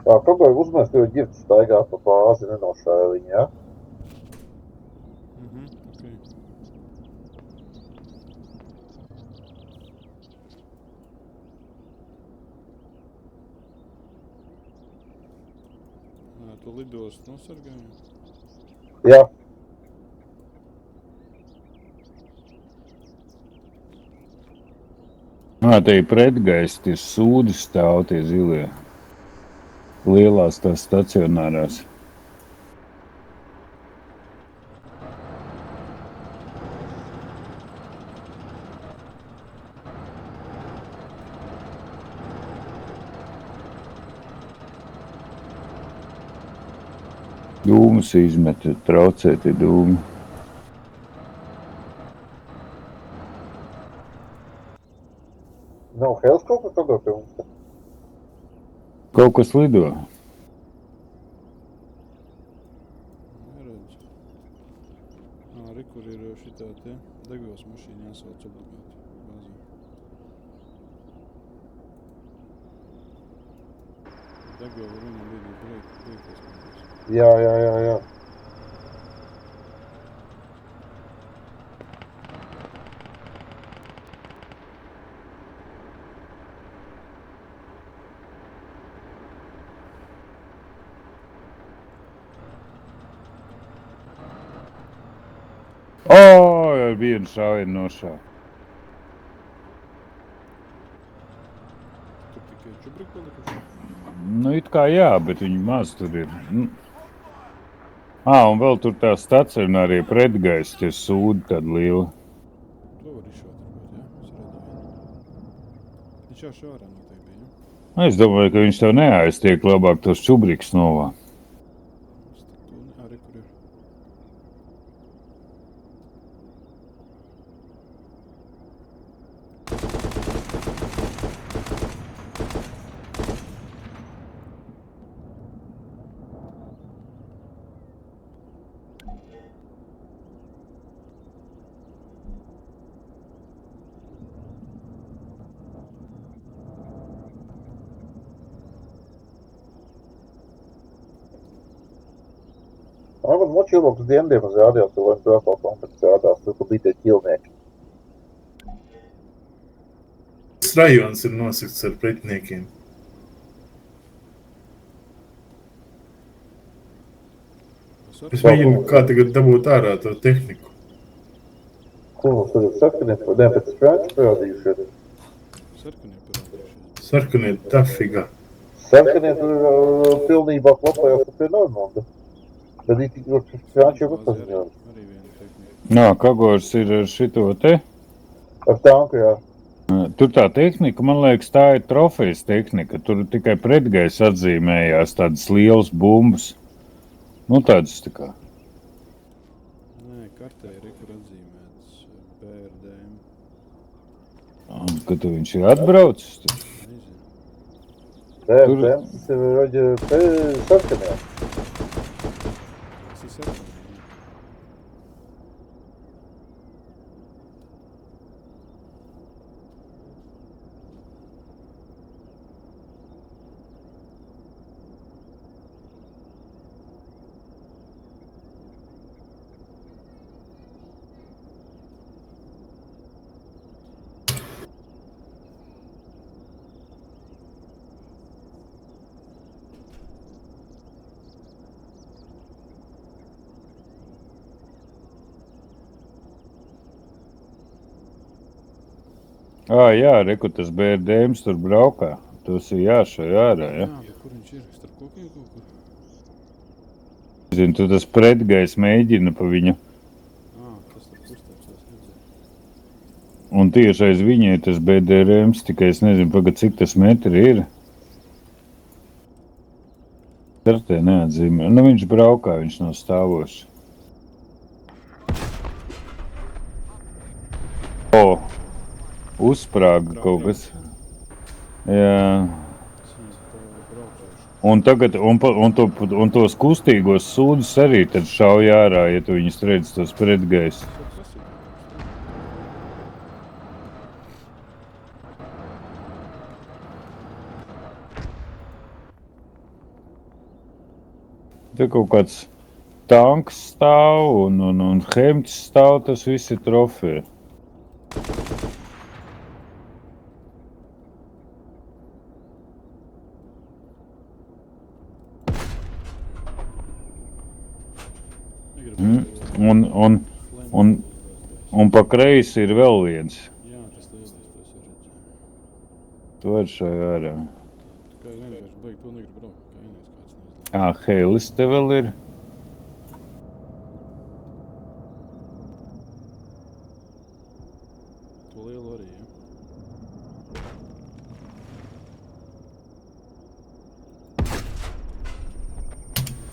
Kaut kā uzmest, jo ģirts staigā pa bāzi, nenošāja viņu, ja? Okay. Tu lidostu nosargāji? Jā. Te ir pretgaisti, ir sūdi stāv tie zilie. Lielās tās stacionārās. Dūmus izmet, traucēti dūmi. Nav Hels kaut kas tagad pie mums? Kaut kas lido. Neredz. Arī kur ir šitā te degvielas mašīna jāsauc obligāti bāzē. Degviela var vienā brīdī beigties. Jā. Ar vienu šāvienu nošāva. Tur tikai čubriki palikuši? It kā jā, bet viņi maz tur ir. Un vēl tur tā stacionārie pretgaisti, tie sūdi tādi lieli. To var izšaut varbūt, ja? Es redzēju. Viņš jau šārā noteikti bija, ja? Es domāju, ka viņš tev neaiztiek, labāk tos čubrikus novā. Arī kur ir. Man močīloks dieniem uzrādījās, ka lai brāpā kontakts rādās, tur bija tie ķilnieki. Rajons ir nosikts ar pretiniekiem. Es mēģinu kā tagad dabūt ārā to tehniku. Ko mums tur ir sarkanie? Ne, pēc franči parādījušies. Sarkanie tafigā. Sarkanie tur pilnībā klapājās pie Normonda. Tad ir tik ļoti franči jau paziņojumi. Kagors ir ar šito te? Ar tanku, jā. Tur tā tehnika, man liekas, tā ir trofejas tehnika. Tur tikai pretgais atzīmējās tādas lielas bumbas. Tādas tā kā. Nē, kartē ir kur atzīmēts BRDM. Kad viņš ir atbraucis? Nezinu. BRDM, tas ir sarkanie. Tas ir sarkanie. Jā, reku tas BRDMs tur braukā. Tas ir jāšai ārā, ja? Jā, bet kur viņš ir? Starp kokiem kaut kur? Zinu, tu tas pretgais mēģina pa viņu. Tas tur kustēps, es redzēju. Un tieši aiz viņa ir tas BRDMs, tikai es nezinu, pagad, cik tas metri ir. Kartē neatzīmē. Viņš braukā, viņš nav stāvošs. Uzsprāga kaut kas. Jā. Un tagad, un tos kustīgos sūdus arī tad šauj ārā, ja tu viņus redz tos pretgais. Te kaut kāds tanks stāv un hemts stāv, tas viss ir trofeja. Un pa kreisi ir vēl viens. Jā, tas lielais, tas ir redzēt. Tu vari šajā ārā. Kā vienkārši baigi pilnīgi braukt, kā vienais kāds nezinu. Heilis te vēl ir. To lielu arī, ja?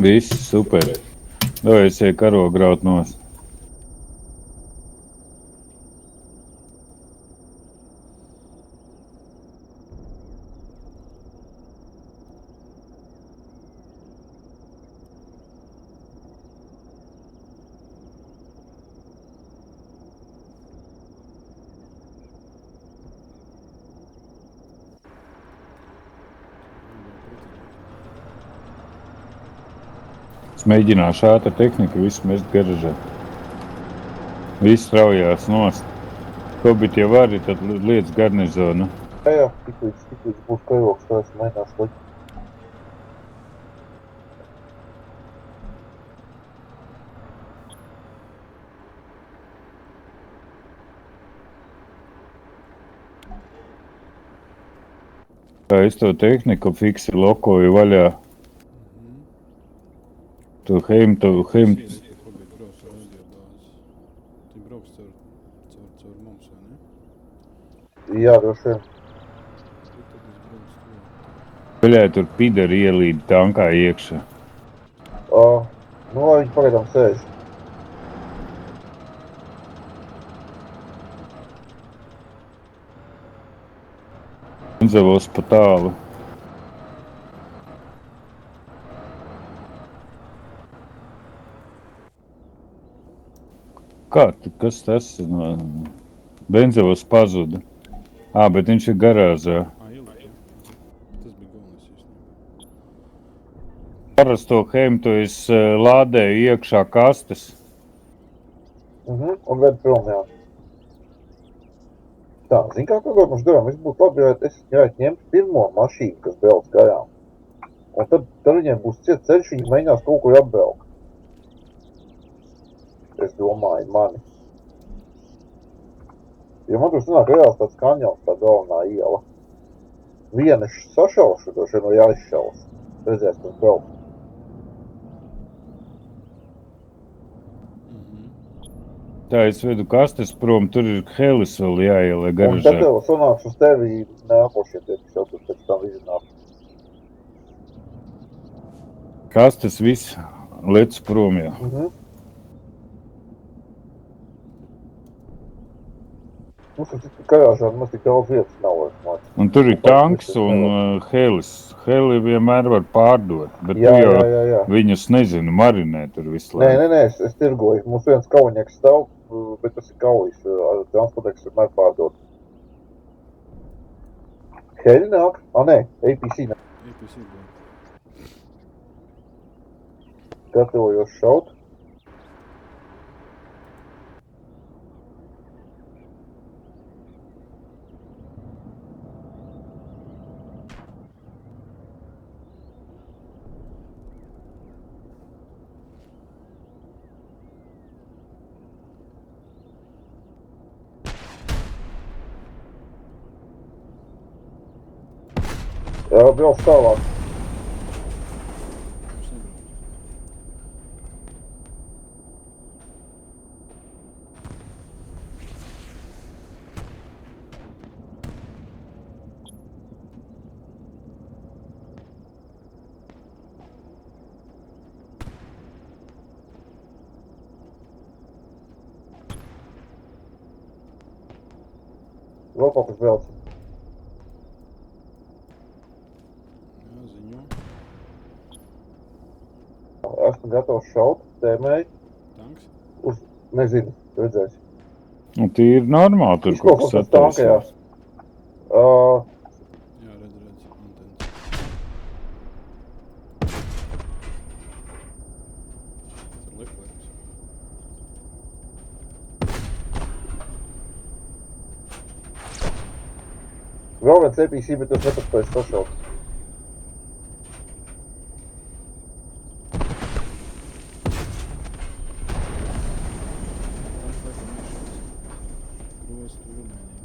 Viss super. Davai es eju karogu graut nost. Es mēģināšu ātri tehniku visu mest garažā. Viss raujās nost. Hobit jau arī, tad liec garnizonu. Jā, tiklīdz būs karogs, tā es mainās likt. Tā es to tehniku fiksi lokoju vaļā. Tu heimtu. Hobit brauc ar radiobāzi. Viņi brauc caur mums, vai ne? Jā, droši vien. Tad es braucu to. Vaļā tur pidari ielīd tankā iekšā. Nu, lai viņi pagaidām sēž. Benzavos pa tālu. Kas tas ir? Benzavos pazuda. Bet viņš ir garāžā. Ielika, ja? Tas bija galvenais īstenībā. Parasto heimtu es lādēju iekšā kastes. Un ved prom, jā. Tā, zin kā kaut mums darām, viss būtu labi, ja es ņemtu pirmo mašīnu, kas brauc garām. Un tad viņiem būs ciets ceļš, viņi mēģinās kaut kur apbraukt. Es domāju, mani. Jo man tur sanāk reāls tāds kanjons, tā galvenā iela. Viena sašaušu, droši vien jāizšaus. Redzēs, kas brauc. Tā es vedu kastes prom, tur ir helis vēl jāielē Un tad garažā. tev sanāks uz tevi nākošie tie, kas jau tur pēc tam izzinās. Kastes viss lec prom jau. Mums ir karāžā, mums tik daudz vietas nav vairs māc. Un tur ir tanks un helis. Heli vienmēr var pārdot, bet tu jau viņus nezinu, marinē tur visu laiku. Nē, es tirgoju. Mums viens kaujinieks stāv, bet tas ir kaujas. Transporteks vienmēr pārdod. Heli nāk? Nē, APC nāk. APC bija. Gatavojos šaut. Brauc tālāk. Mums nebrauc. Vēl kaut kas brauc. Jā, ziņo. Esmu gatavs šaut, tēmēji. Tanks? Nezinu, redzēsi. Un tīri normāli tur kaut kas tankajās. Jā, redz, antens. Vēl viens EPC, bet es nepaspēju sašaut. Grozi stūrmēnīgi.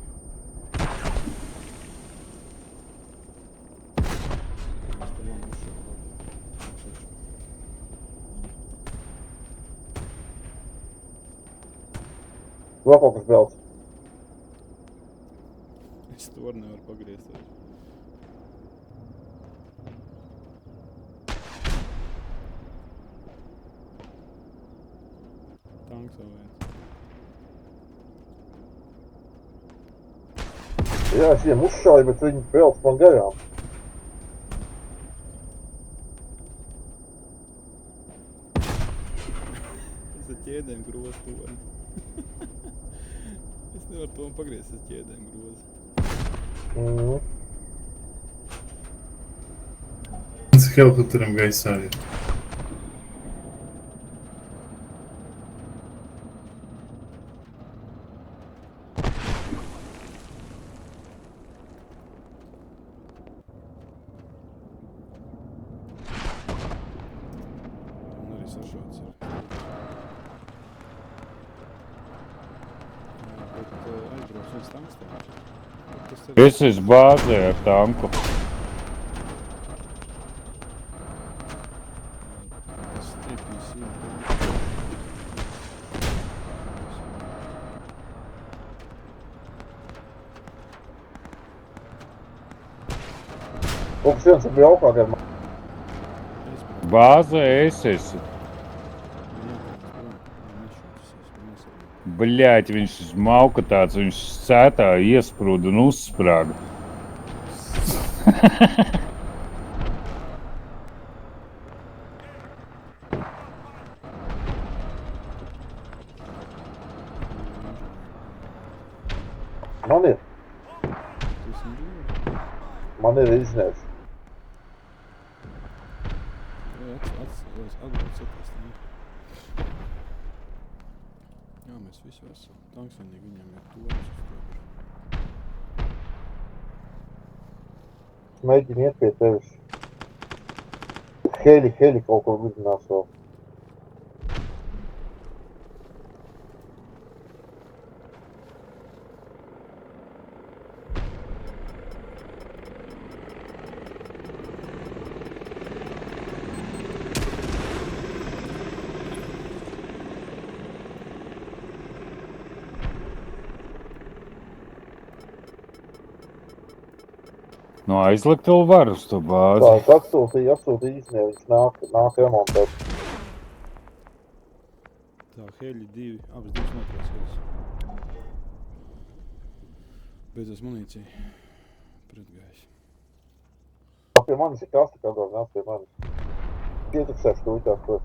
Es te vēl mušu labi. Vēl kaut kas brauc. Es to nevaru pagriezt. Tanks vēl viens. Jā, es viņiem uzšāju, bet viņi brauc man garām. Es ar ķēdēm grozu torni. Es nevaru to pagriezt ar ķēdēm grozu. Tas helikopteram gaisā ir. Un arī sašauts ir. Bet aizbrauc viens tanks tev. Tas ir... Es esmu bāzē ar tanku. Tas EPC. Kaut kas viens ir braukā gar mani. Bāzē es esmu. Bļāķi, viņš smalka tāds, viņš sētā iesprūda un uzsprāga. Man ir iznieks. Jā, mēs visi esam. Tanks vienīgi viņam ir tornis uz priekšu. Mēģini iet pie tevis. Heli kaut ko vidinās vēl. No aizlikt vēl var uz to bāzi. Tā, atsūtīja iznieks, viņš nāk remontēt. Tā, heļi divi, abas divas notrās heļas. Beidzās munīcija. Pretgājis. Pie manis ir kasta kādās, nāc pie manis. Pietiksēs, tu vitās to.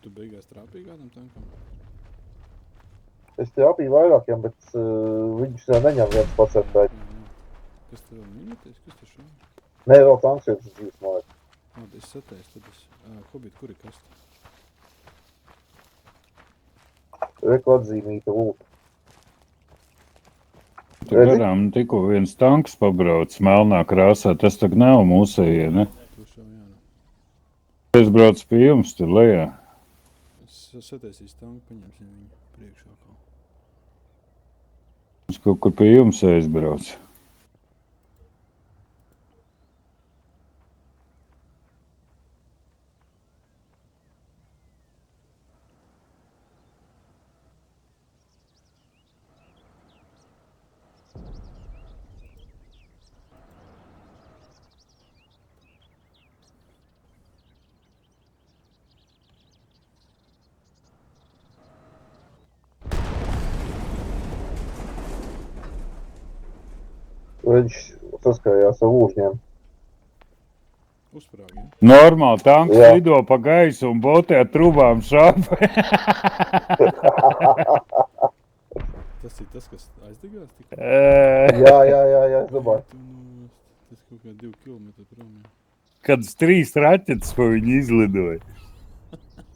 Tu beigās trāpīji kādam tankam? Es trāpīju vairākiem, bet viņus neņem viens pats ar pēc. Kas te vēl minēties? Kas te šeit? Nē, vēl tanks viens dzīves mājas. Labi, es sataisu, tad es... Hobit, kur ir kasta? Reku atzīmīta lūta. Tur garām tikko viens tanks pabrauc melnā krāsā, tas tak nav mūsējie, ne? Tur šau jāna. Es braucu pie jums tur lejā. Es sataisīšu tanku, paņemsim viņu priekšā kaut. Es kaut kur pie jums aizbraucu. Viņš saskarījās ar lūžņiem. Uzsprāgi, ja? Normāli tanks Jā. lido pa gaisu un botē ar trubām šāpa. Tas ir tas, kas aizdegās tikai? Jā, es domāju. Tu nu... kaut kā 2 kilometri prom. Jā. Kādas 3 raķetes, ko viņi izlidoja.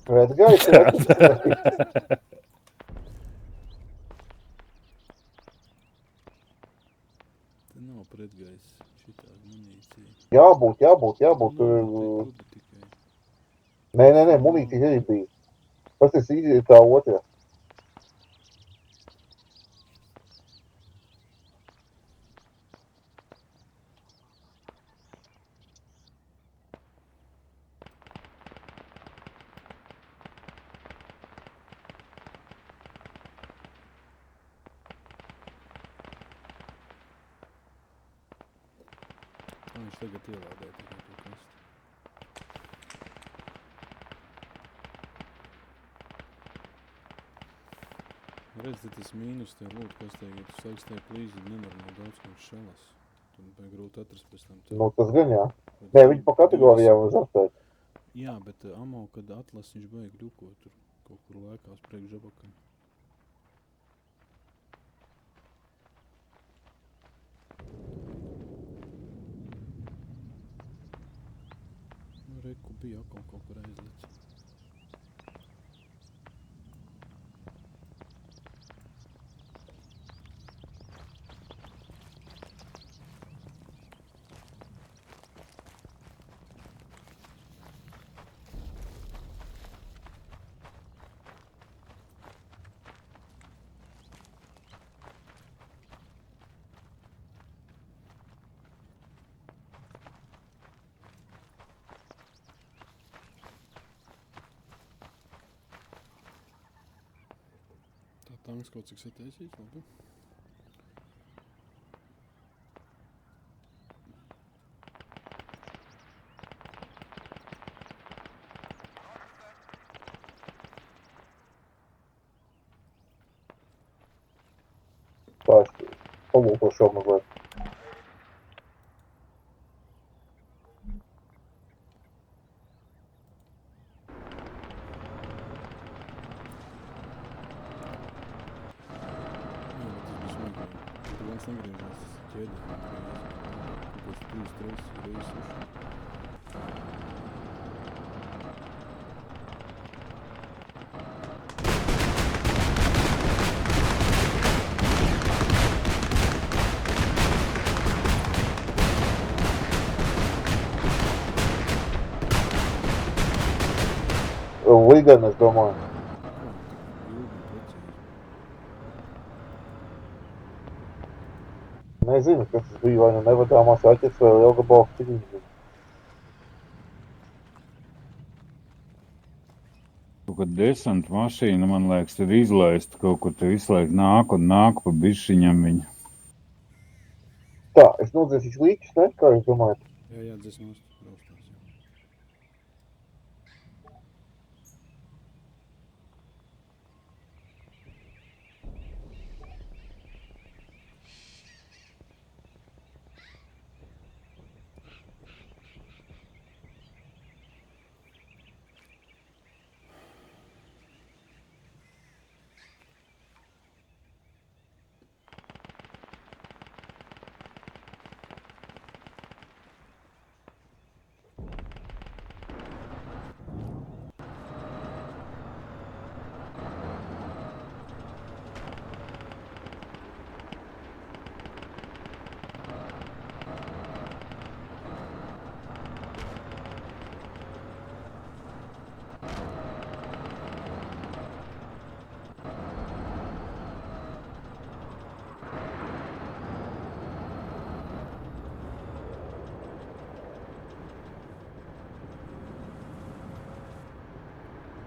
Pretgaisa raķetes. Te nav pretgais šitāda munīcija. Jābūt. Klubi tikai. Nē, munīcijas arī bija. Tas ir tā otra. Viņš tagad ielādē tikai to kastu. Redz, te tas mīnus te lūd kastē, ja tu sāks te plīzi nenormāli daudz, ko viņš šalas. Tad vai grūti atrast pēc tam. Nu, tas gan jā. Nē, viņi pa kategorijām var zartēt. Jā, bet ammo, kad atlas viņš baigi ļuko tur kaut kur lēkās priekš žabakam. Nu, reku bija atkal kaut kur aizlicis. Tā tanks kaut cik sataisīts, labi. Tā es palūko šo mazliet. Jā, bet tas bija smagi. Tur viens negriežās ķēdē. Kaut kāds 3 reizes uši. Ligan, es domāju. Ilgi precīzi. Nezinu, kas tas bija, vai nu nevadāmās raķetes vai lielgabalu stiņas. Kaut kad desanta mašīna, man liekas, ir izlaista kaut kur te visu laiku nāk pa bišķiņam viņa. Tā, es nodzēsīšu līķus, ne? Kā jūs domājat? Jā, dzes nost braukstās. Jā.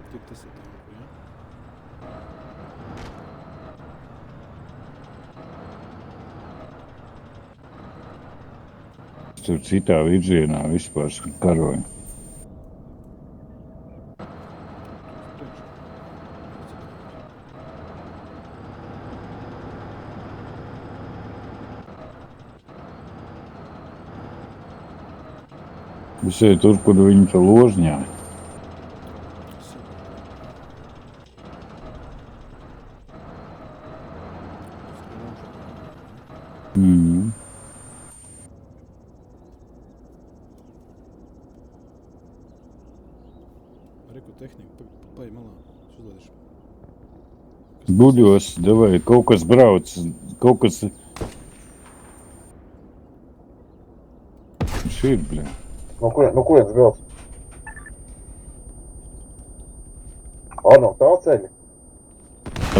Tik tas ir tanku, jā? Tur citā virzienā vispār karoja. Visai tur, kur viņi pa ložņā. tehnika. Pai malā. Es uzlaidīšu. Buļos, davai, kaut kas brauc, kaut kas... Šī ir, bļā. No kurienes brauc? No tā ceļa.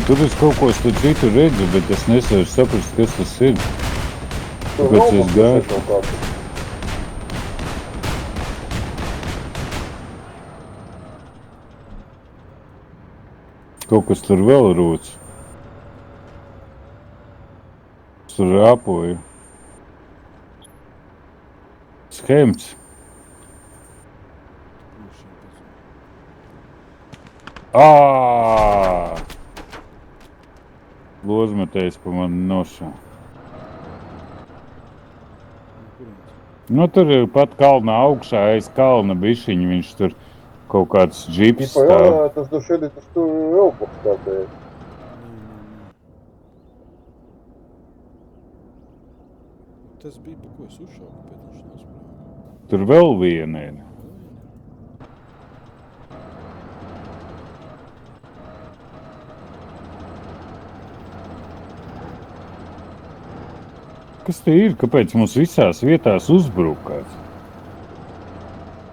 Tur es kaut ko citu redzu, bet es nesaku saprast, kas tas ir. Tur Kāpēc es gāju? kaut kāds. Kaut kas tur vēl rūc. Tur rāpoju. Schemts. Lozmetējs pa mani nošā. Nu, tur ir pat kalna augšā, aiz kalna bišķiņi, viņš tur kaut kāds džips stāv. Tas šeit ir tas tur Elboks tādēļ. Tas bija, pa ko es uzšauku, bet viņš nosprāva. Tur vēl viena ir. Kas te ir? Kāpēc mums visās vietās uzbrukās?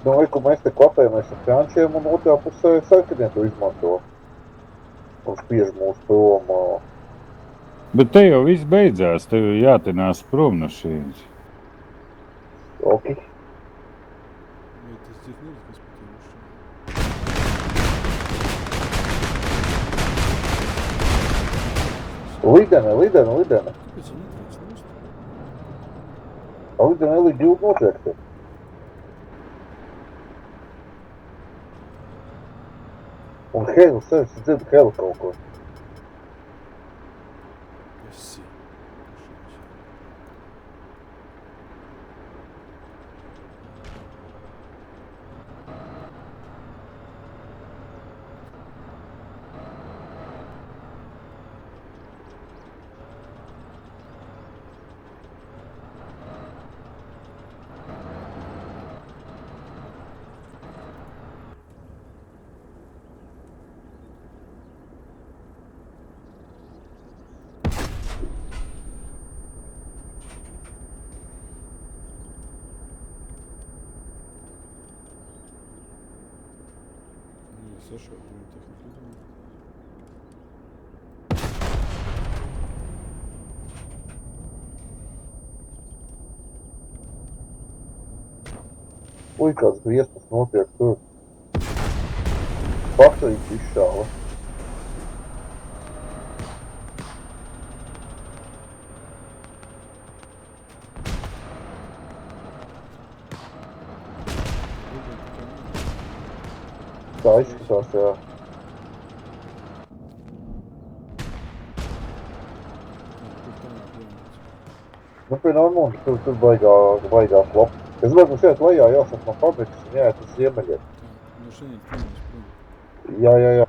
Nu, ka mēs te klapējamies ar frančiem un otrā pusē sarkaniem to izmanto. Un spiež mūs prom. Bet te jau viss beidzās, tev jātenās prom no šīs. Ok. Vai tas dzird kas pa tev uzšauja? Lidene. Kāpēc viņi netrāc nost? Lidene ir ļoti notriekta. Un Helu sevis dzird Helu kaut ko. Esi. Sašaubu viņu tehniku lidojumā. Ui, kāds briesmas notiek tur. Faktorīts izšāva. Tā izskatās, jā. Nu, pie Normunda tur baigā klop. Es domāju, mums iet lejā jāsaka no fabrikas un jāiet uz ziemeļiem. Tā, no šeit prom, prom. Jā.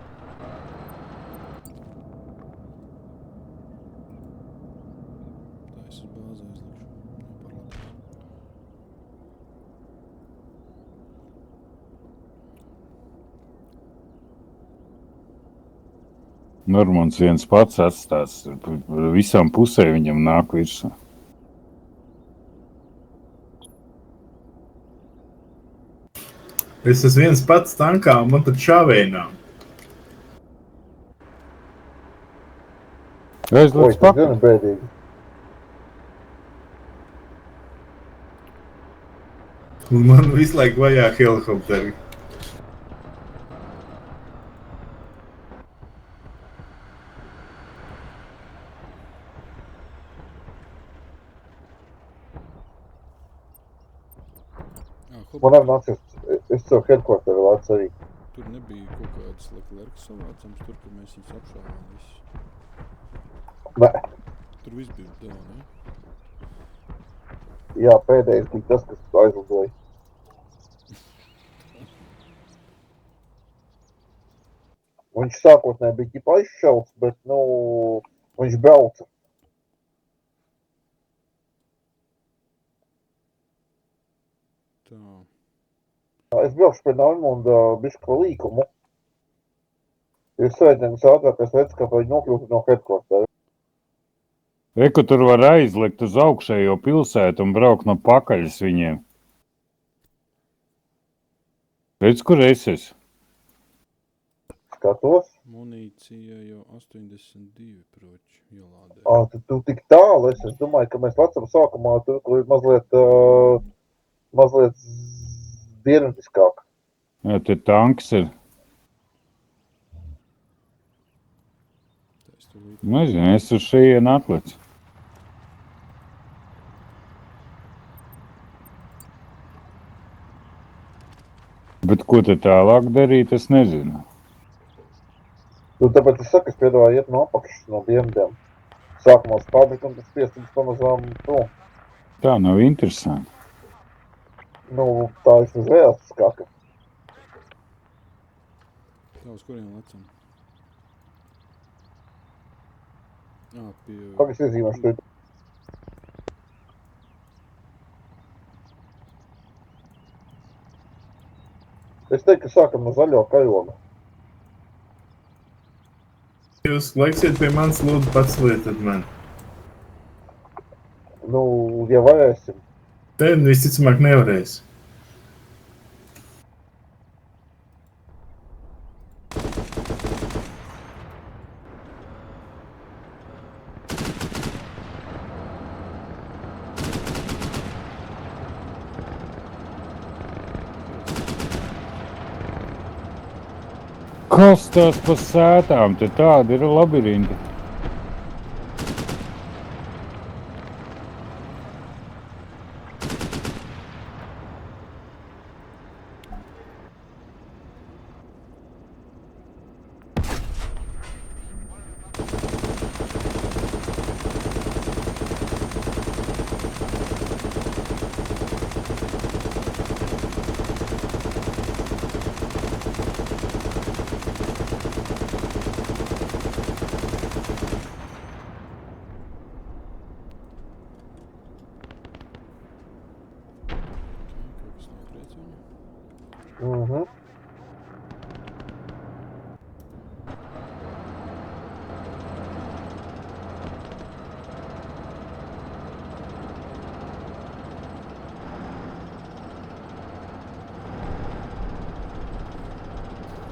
Tā, es uz bāzi aizlikšu. Jāpārlādās. Normands viens pats atstās. Visām pusēm viņam nāk virsā. Es esmu viens pats tankā, un man pat šāvējnā. Aizliec Tas pakaļ. gan bēdīgi. Un man visu laiku vajā helikopteri. Man arī nācies, es savu headquarteru vārds arī. Tur nebija kaut kādas Leclerc savācams, tur, kur mēs viņus apšāvām visu. Nē, Tur viss bija dēl, ne? jā, pēdējais bija tas, kas aizlidoja. Viņš sākotnēji bija ķipa aizšauts, bet, viņš brauca. Tā. Es braukšu pie Normunda bišķi pa līkumu. Ir svētdienas ātrākais veids, kā viņi nokļūst no headquartera. Reku tur var aizlikt uz augšējo pilsētu un braukt no pakaļas viņiem. Redz, kur es esmu? Skatos. Munīcija jau 82 proči ielādē. Tu tik tālu esi. Es domāju, ka mēs lecam sākumā tur, kur ir mazliet dienvidiskāk. Jā, te tanks ir. Tā es tūlīt. Nezinu, es uz šejienu atlicu. Bet ko te tālāk darīt, es nezinu. Tāpēc es saku, es piedāvāju iet no apakšas, no dienvidiem. Sākumā uz fabriku un tas piestiņas pamazām prom. Tā nav interesanti. Tā vismaz realistiskāka. Tā uz kuriem lecam? Pie... Kā es iezīmēšu to? Es teiktu, ka sākam no zaļo kajoga. Jūs laiksiet pie manis, lūdzu, pats lietat man. Ja varēsim. Te visticamāk nevarēs. Kas tās pa sētām? Te tādi ir labirinti. Kaut kas notriec viņu.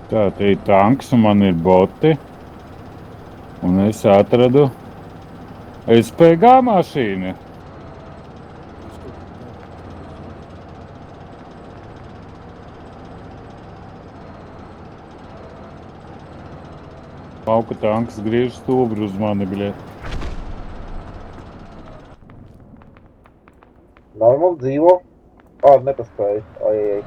Tā, te ir tanks un man ir boti. Un es atradu SPG mašīnu. Es kaut kā Lauka tanks griež stūbru uz mani, bļet. Normāli dzīvo. Nepaspēja. Ai.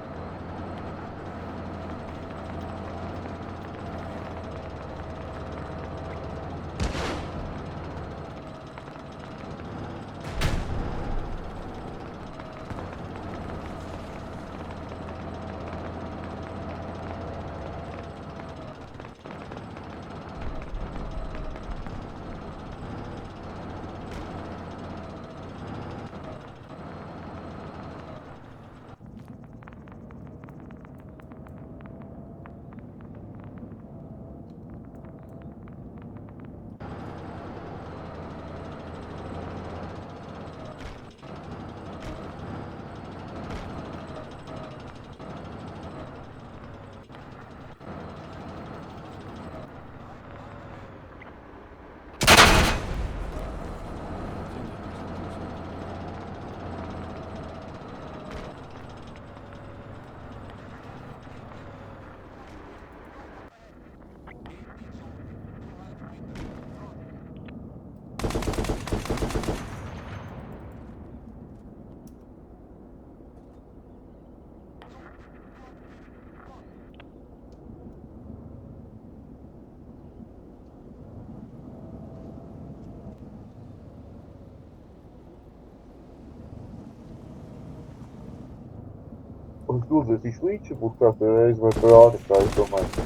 Un uzliesīs līdzi, būs kādā reizi vai prāti, kā es domāju.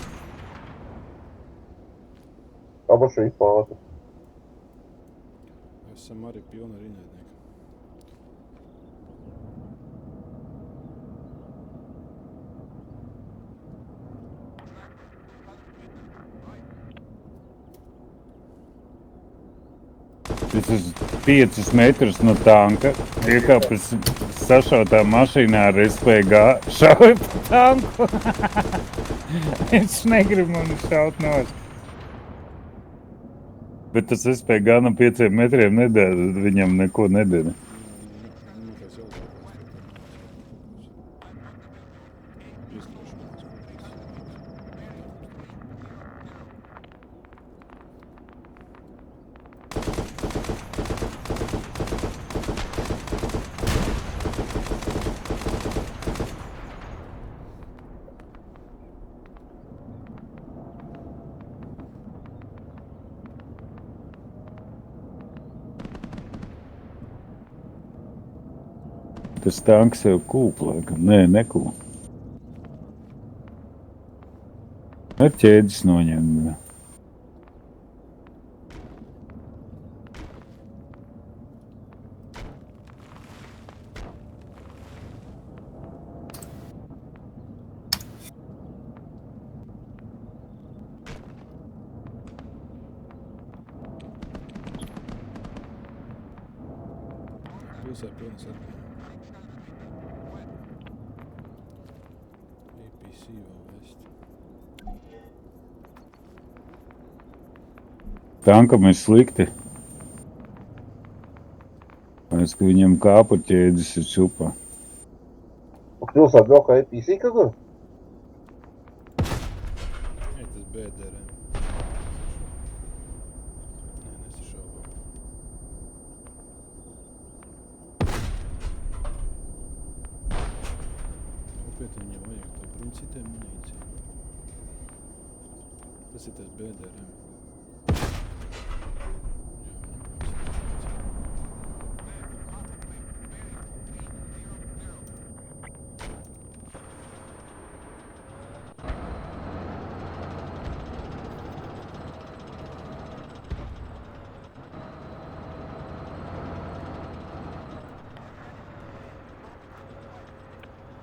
Aba šī pāta. esam arī pilni ar ienaidnieku. Es uz 5 metrus no tanka iekāpis sašautā mašīnā ar SPG, šauju pa tanku. Viņš negrib mani šaut nost. Bet tas SPG no 5 metriem nedara, viņam neko nedara. Nekas jaukākais, tā kā nav izkļūšanās kaut kas. Tas tanks jau kūp, laikam. Nē, nekūp. Ar ķēdes noņem. Pilsē pilnas atpakaļ. APC vēl vest. Tankam ir slikti. Pēc, ka viņam kāpu ķēdes ir čupā. Un pilsēt vēl kā APC, kad tur? Ei, tas BDRM. Nē, nesišaubām. Nopietni viņam vajag to bruņcitē munīciju. Tas ir tas BDRM.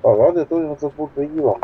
Pagaidiet, tur jums tas būtu pie Ivam.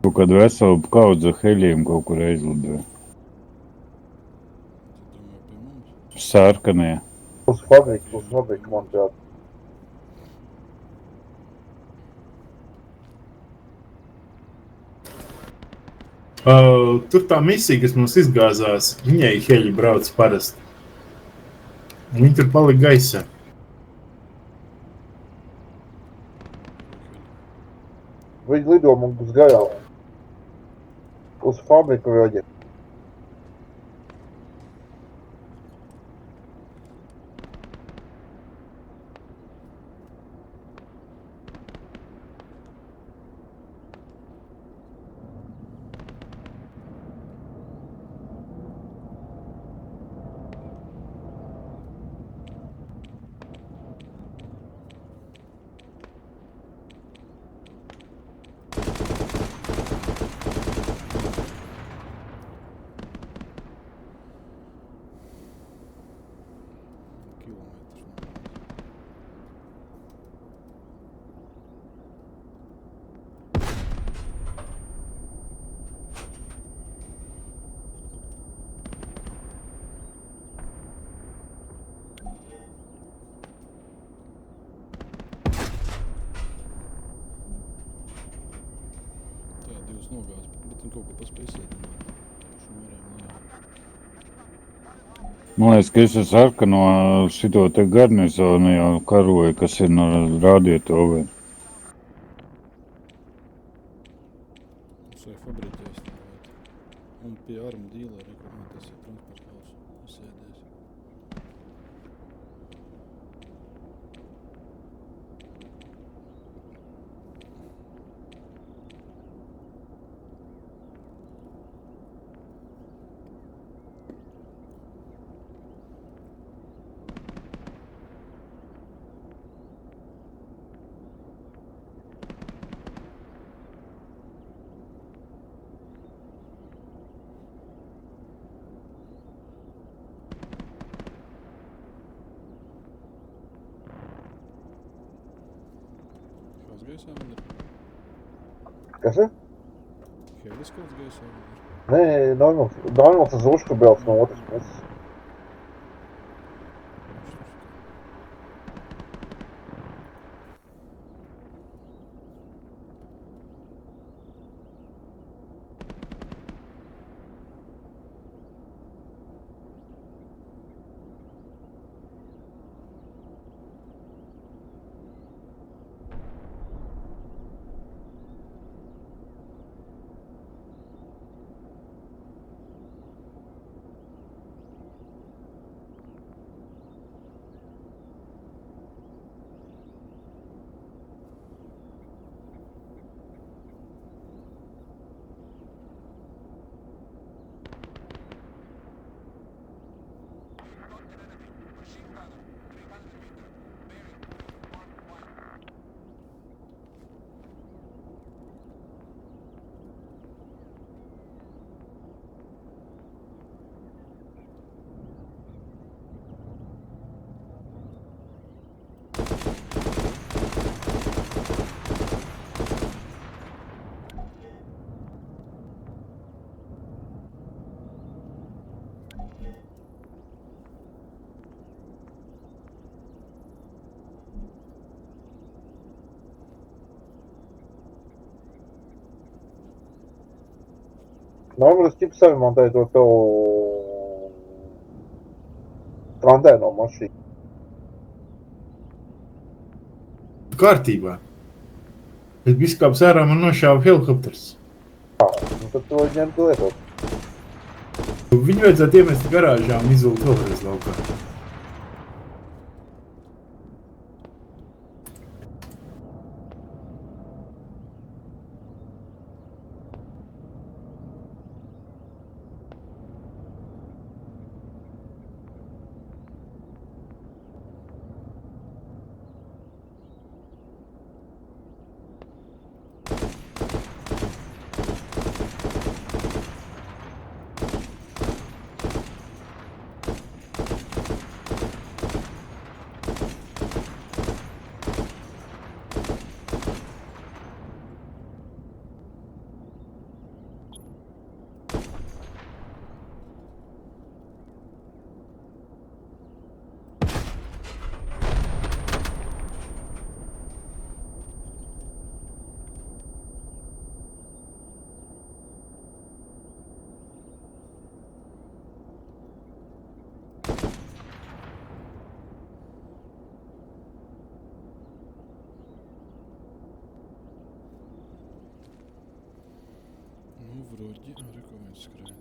Kaut kādu veselu kaudzu heļiem kaut kur aizlidoja. Tu domā pie mums? Sarkanie. Uz fabriku, manuprāt. Tur tā misija, kas mums izgāzās, viņai heļi brauc parasti. Viņi tur palika gaisā. Viņi lido mums uz garām. Uz fabriku viņi. kilometrus. Tā, divas nogāzes, bet viņi kaut ko paspēja iesēdināt. Šim varēja lejā. Man liekas, ka es ar sarkano šito te garnizonu jau karoju, kas ir no radiatora. Mums vajag fabriķē stāvēt. Un pie armu dīlera, tas ir transporthaus. Sēdēs. Kāds gaisā vēl ir? Kas ir? Helis kāds gaisā vēl ir? Nē, normāls uz ušku brauc no otras puses. Normāli es tipu saremontēju to tev trandēno mašīnu. Kārtībā. Bet biskāps ārā man nošāva helikopters. Nu tad to ņemt lietot. Viņu vajadzētu iemest garāžā un izvilkt vēlreiz laukā. Nu, вроде, ko viņš skrēja.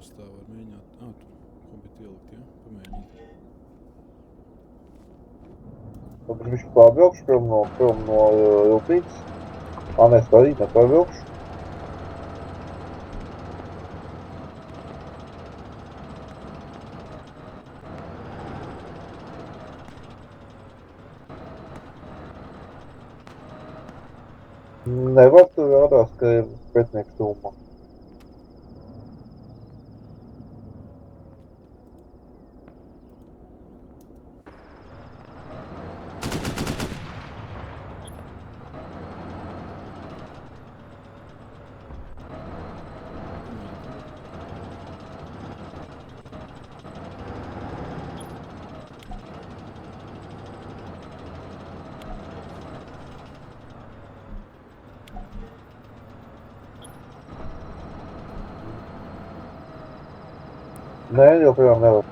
e-pastā var mēģināt. Tur hobit ielikt, ja? Pamēģini. Tad viņš pārvilkšu prom no Ilpītes. Nē, es arī nepārvilkšu. Nevar tur rādās, ka ir pretinieks tūmā. Nē, joprojām nevar.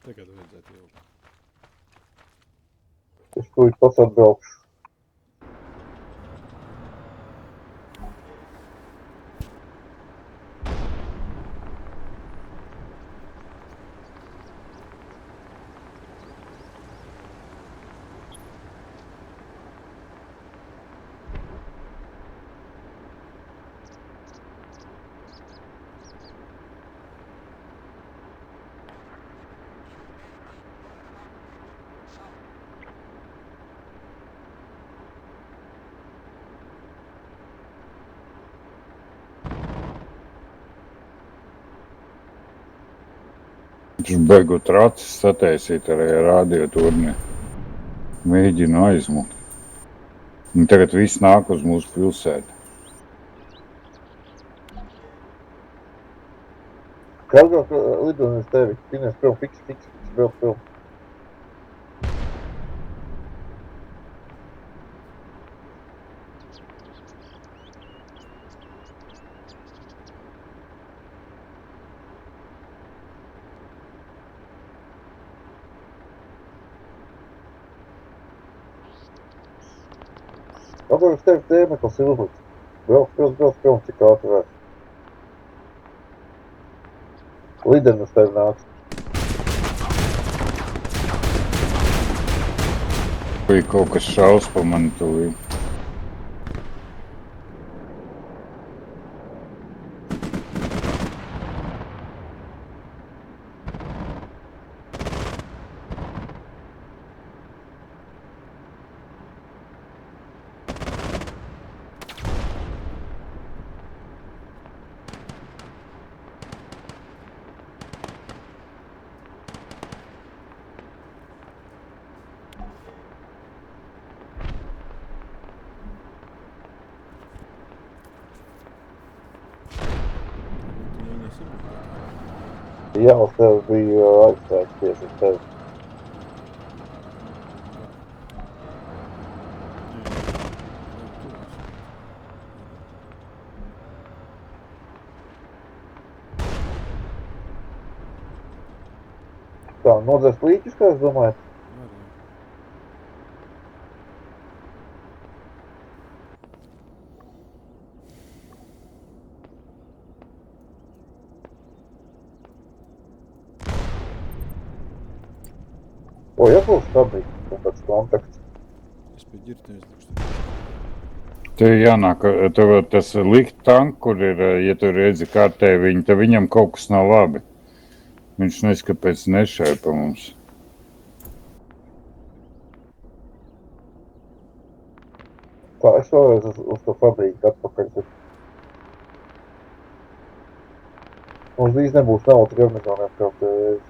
Tagad vajadzētu ielikt. Es tūlīt pats atbraukšu. Viņš beigot racis sataisīt arī radio turnī. Mēģinu aizmukt. Un tagad viss nāk uz mūsu pilsētu. Kargāk lidojums tevi. Pinies prom, fiks, brauc prom. Atvaru uz tevi tēmeklis ir uzlikts. Brauc prom, cik ātri var. Lidojums tevi nāks. Bija kaut kas šaus pa mani tūlīt. Jā, uz tevi bija aizstāks tieši uz tevi. Tā, nodzēs līķis, kā es domāju? O, ja būs fabrika, kaut kāds kontakts. Es pie ģirta aizlikšu. Te jānāk, tev tas likt tanku, kur ir, ja tu redzi kartē viņu, tad viņam kaut kas nav labi. Viņš neskapēc nešēja pa mums. Tā, es vēlreiz uz to fabriku atpakaļ. Mums drīz nebūs naudas garnizoniem kaut reiz.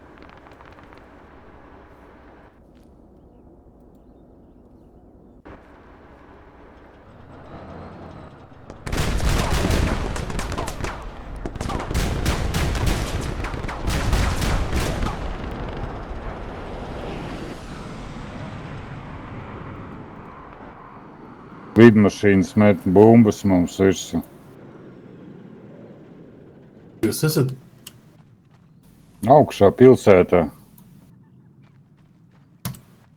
Lidmašīnas met bumbas mums virsū. Jūs esat Augšā pilsētā.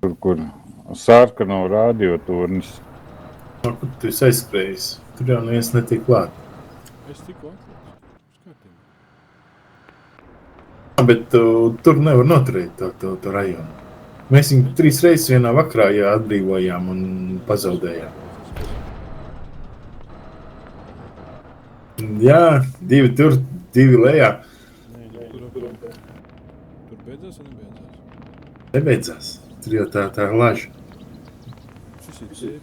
Tur, kur sarkano radioturnis. no kur tu esi aizskrējis? Tur jau neviens netiek klāt. Es tikko atklāts. Skatījumā. Bet tur nevar noturēt to rajonu. Mēs viņu 3 reizes vienā vakarā atbrīvojām un pazaudējām. Jā, 2 tur, 2 lejā. Nē, tur beidzās vai nebeidzās? Nebeidzās. Tur jau tā laža. Šis ir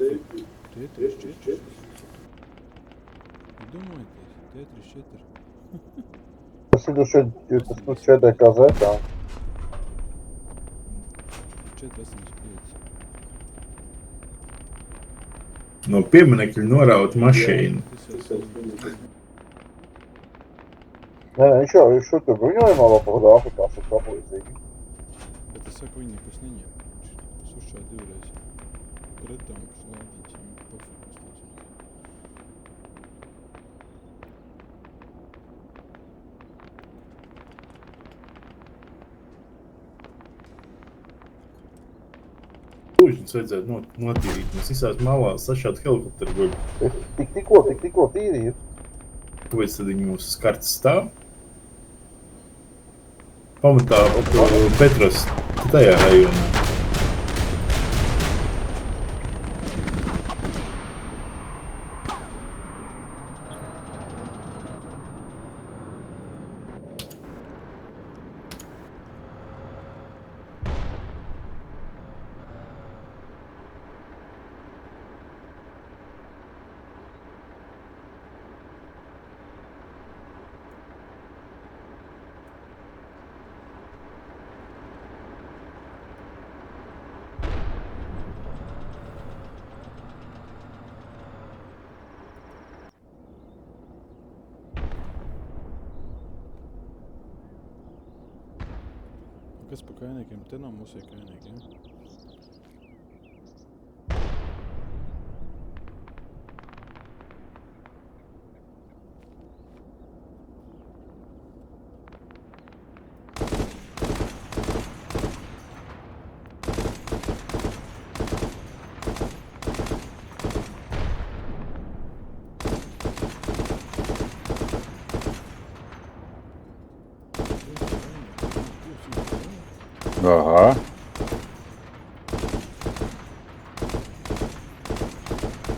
T34. Domājieties, T34. Tas ir šeit ČDK zetā. 485. No pieminekļa noraut mašīnu. Nē, viņš jau ir šur tur bruņojumā vēl par Āfrikās ir kaplīdzīgi. Bet es saku, viņi nekas neņem. Viņš uzšāja 2 reizes. Pretankas lādiņas, viņam pofīgi, kas tāds. Lūžņus vajadzētu notīrīt. Mēs visās malās sašādu helikopteru guļu. Tikko tīri ir. Kāpēc tad viņi mūsu kartas stāv? Pamatā Petras tajā rajonā. Kas pa kainiekiem? Te nav mūsie kainieki, ja? Aha.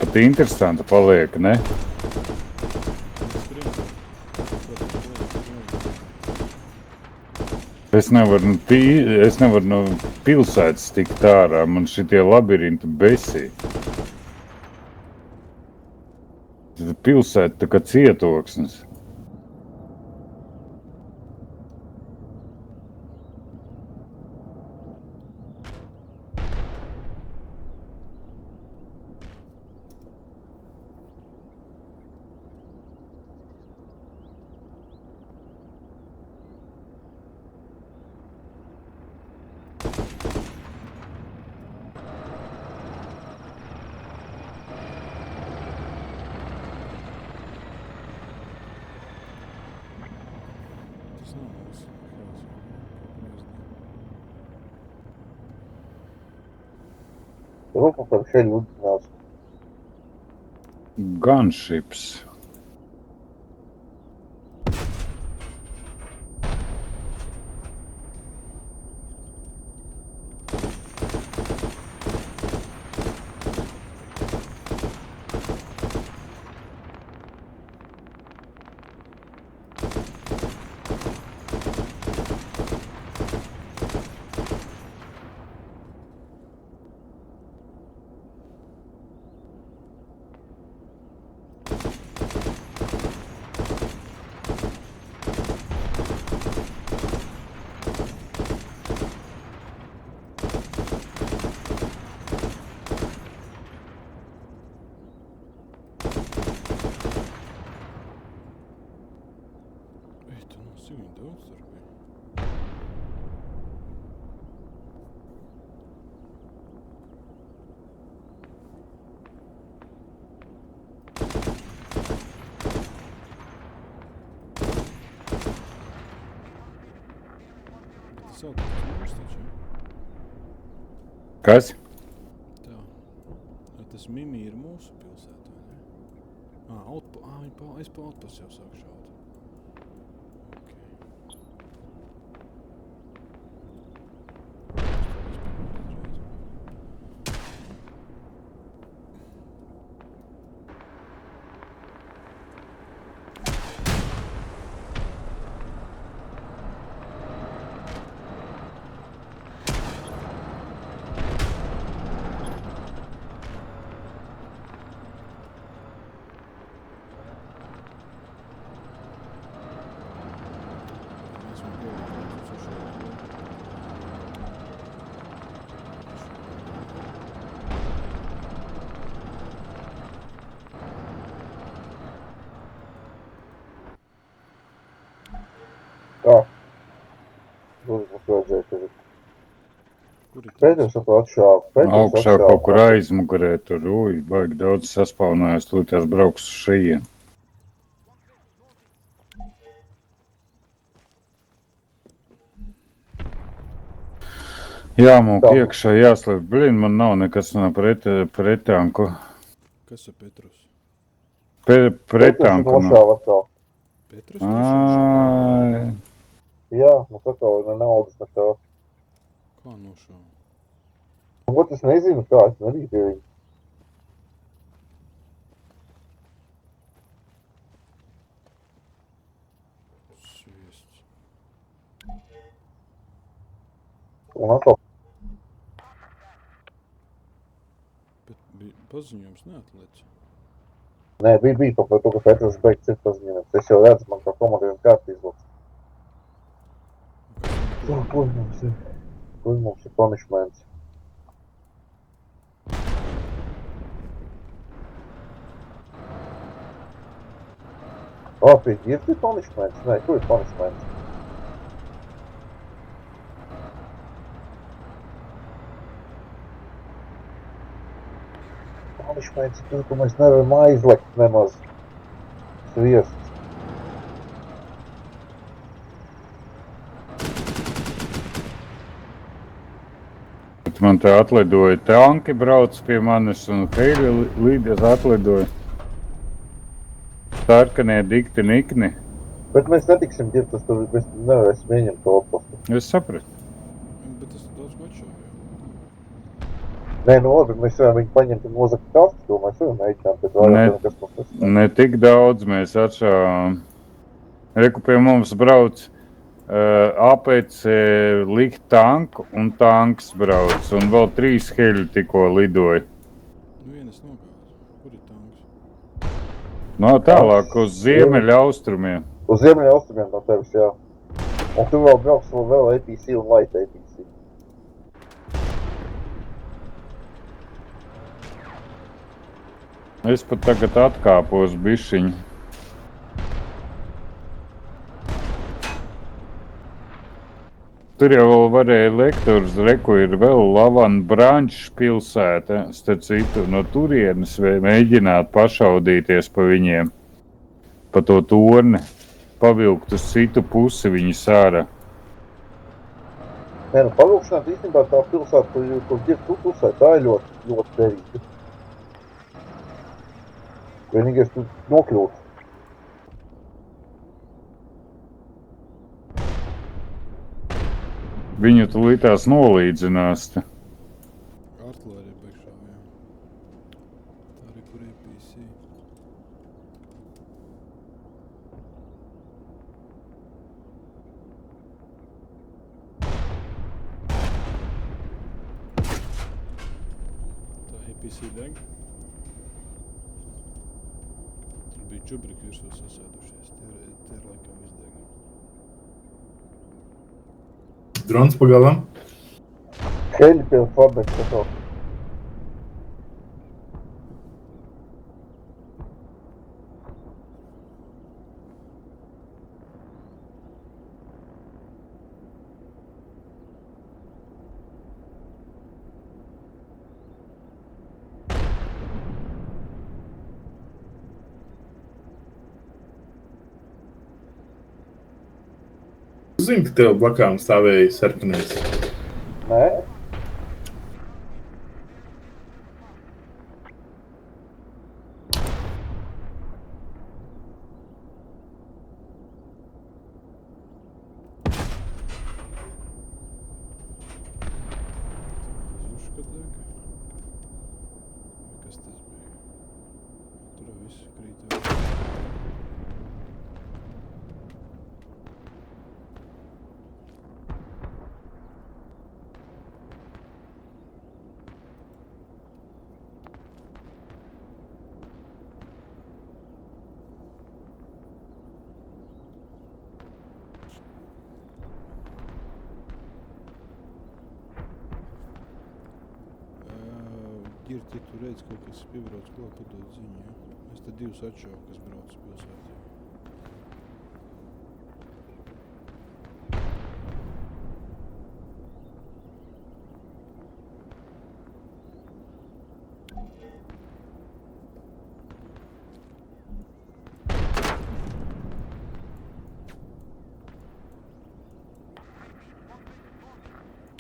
Pat interesanti paliek, ne? Es nevaru no pilsētas tikt ārā, man šitie labirinti besī. Pilsēta tā kā cietoksnis. Tas nav mūsu kāds. Rupu par šeit udinās. Gunships. celtnieks mūs taču. Kas? Tā. Tas Mimi ir mūsu pilsētā, ne? Es pa outpost jau sāku šaut. Tā. Mums vajadzēja tevi. Kur ir Pēdējais ap atšāvu. Augšā kaut kur aizmugurē tur, baigi daudz saspaunājās, tūlītās brauks uz šejien. Jāmūk Tā. iekšā, jāslēp. Blin, man nav nekas no pretanku. Kas ir Petrus? Pretanku no. Nošāva atkal. Petrus nošāva? Ai, Jā, mums atkal ne naudas nekā. Kā nošāva? Ot, es nezinu, kā, es nebiju pie viņa. Sviests. Un atkal Bet bija paziņojums neatlēc. Nē, bija par to, ka Petrs beigts ir paziņojums. Es jau redzu, man kā komandējuma kārta izlūks. Kur mums ir? Kur mums ir punishments? Pie ir punishments? Nē, kur ir punishments? Punishments ir tur, ka mēs nevaram aizlekt nemaz sviests. man te atlidoja tanki, brauc pie manis un heļi līdz atlidoja. Sarkanie dikti nikni. Bet mēs netiksim ģirtas, tur mēs nevarēsim ieņemt to atpostu. Es sapratu. Bet tas daudz mačā jau. Nē, nu labi, mēs varam viņu paņemt un nozakt kastu, to mēs varam mēģināt, bet vairāk nekas mums tas. Ne tik daudz mēs atšāvām. Reku pie mums brauc APC likt tanku un tanks brauc. Un vēl 3 heļi tikko lidoja. Nu vienas nogāz. Kur ir tanks? No tālāk uz ziemeļa austrumiem. Uz ziemeļa austrumiem no tevis, jā. Un tu vēl brauks vēl APC un light APC. Es pat tagad atkāpos bišķiņu. Tur jau vēl varēja lektors, reku ir vēl Lavana Brančs pilsēta, starp citu, no turienes mēģināt pašaudīties pa viņiem, pa to torni, pavilkt uz citu pusi viņu sārā. Nē, nu pavilkšanāt īstenībā tā pilsēta, kur ir tu pusē, tā ir ļoti, ļoti derīga. Vienīgais tu nokļūt. Viņu tulītās nolīdzinās. Artilērija beigšā, jā. Tā arī kur APC. Tā APC deg. Tur bija čubriki virsū sasēdušies. Tie ir laikam izdeg. Drons pagalam. Heļi pie fabrika atkal. Zini, ka tev blakām stāvēja sarkanais. Nē, Zuška deg. Vai kas tas bija? Tur viss krīt. Girti, tu redz, kaut kas piebrauc klāt, padod ziņu, ja? Es te divus atšauju, kas brauc pilsētā.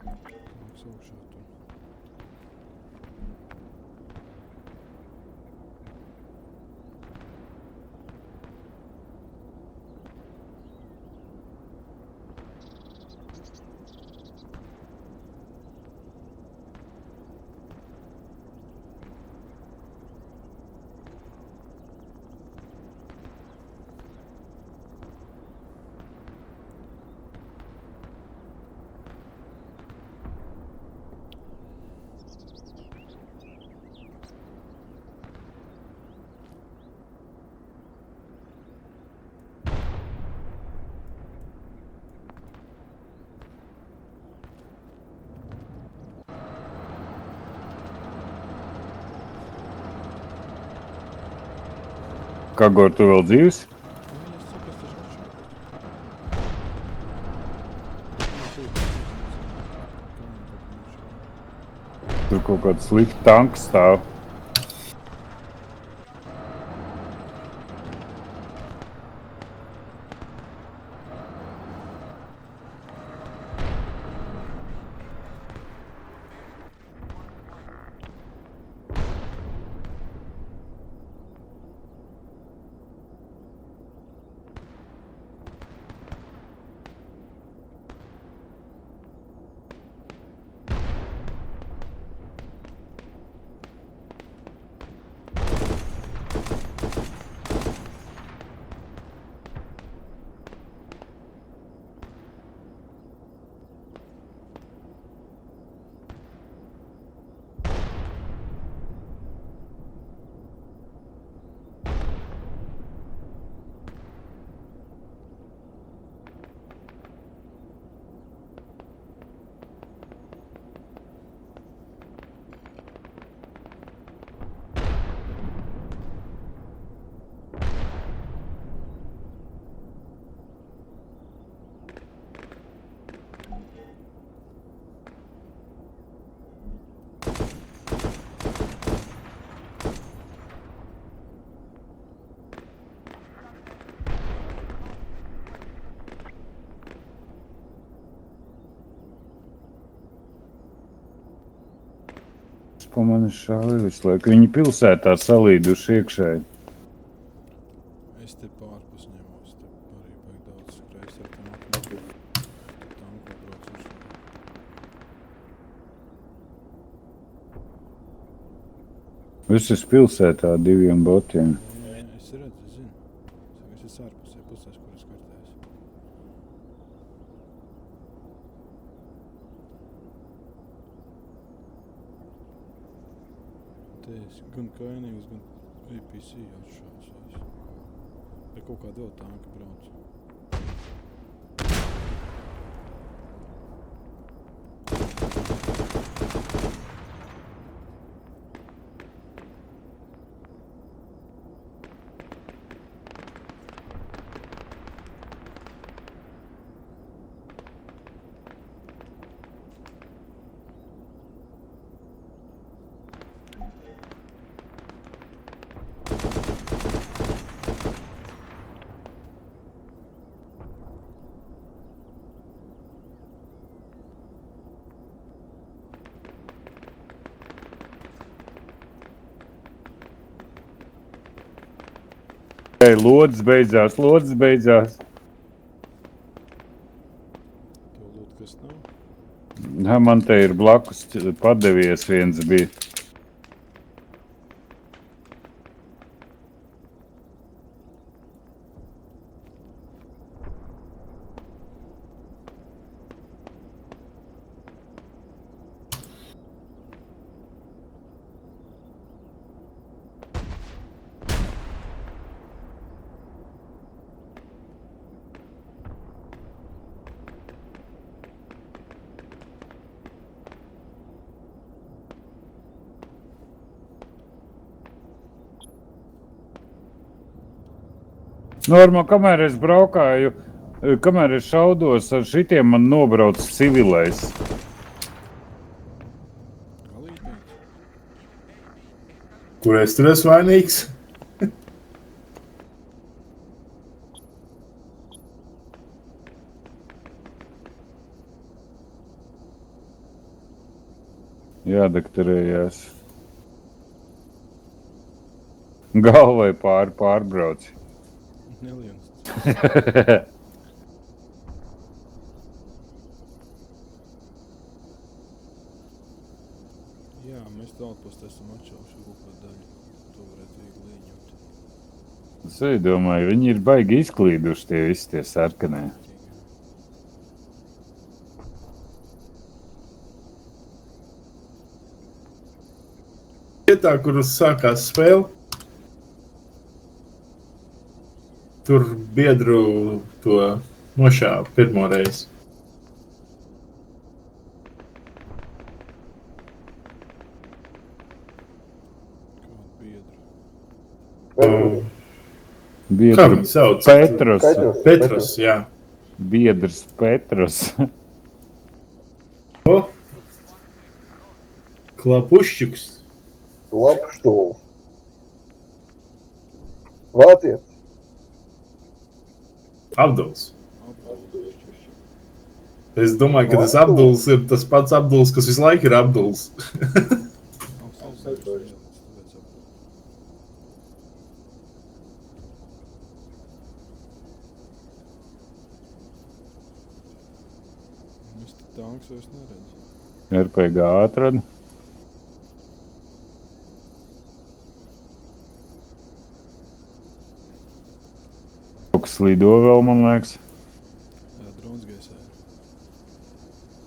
Nāks augšā tur. Kagor, tu vēl dzīves? Viņas cik es taču atšauju. Tur kaut kāds slikts tanks stāv. Pa mani šāvi visu laiku. Viņi pilsētā salīduši iekšēji. Es te pārpus ņemos, te arī baigi daudz skrais ar tanku. Tanku brauc uz. Viss ir pilsētā 2 botiem. Es redzu, es zinu. Es esmu ārpusē, pusēs, kuras kartēs. Te es gan kainīgs, gan APC atšausās. Vai kaut kāda vēl tanka brauc. Ei, lodes beidzās. To lūdzu, kas nav. Ja, man te ir blakus padevies viens bija. Norma, kamēr es braukāju, kamēr es šaudos ar šitiem, man nobrauc civilais. Galīpēc. Kur es tur esmu vainīgs? Jādakterējās. Galvai pārbrauc. Neliens. Jā, mēs tā outpost esam atšauši rūpēt daļu. To varētu viegli ieņemt. Es arī domāju, viņi ir baigi izklīduši tie visi tie sarkanē. Vietā, kur sākās spēle, tur biedru to nošāva pirmo reizi. Kādu biedru. Petru. Kā Biedru viņi sauc? Petros. Petros, jā. Biedrs Petros. O! Klapušķuks. Lapštuls. Vācietis. Abduls. Es domāju, ka tas Abduls ir tas pats Abduls, kas visu laiku ir Abduls. Es te tanks vairs neredzu. RPG atrada. Kaut kas lido vēl, man liekas. Jā, drons gaisā ir.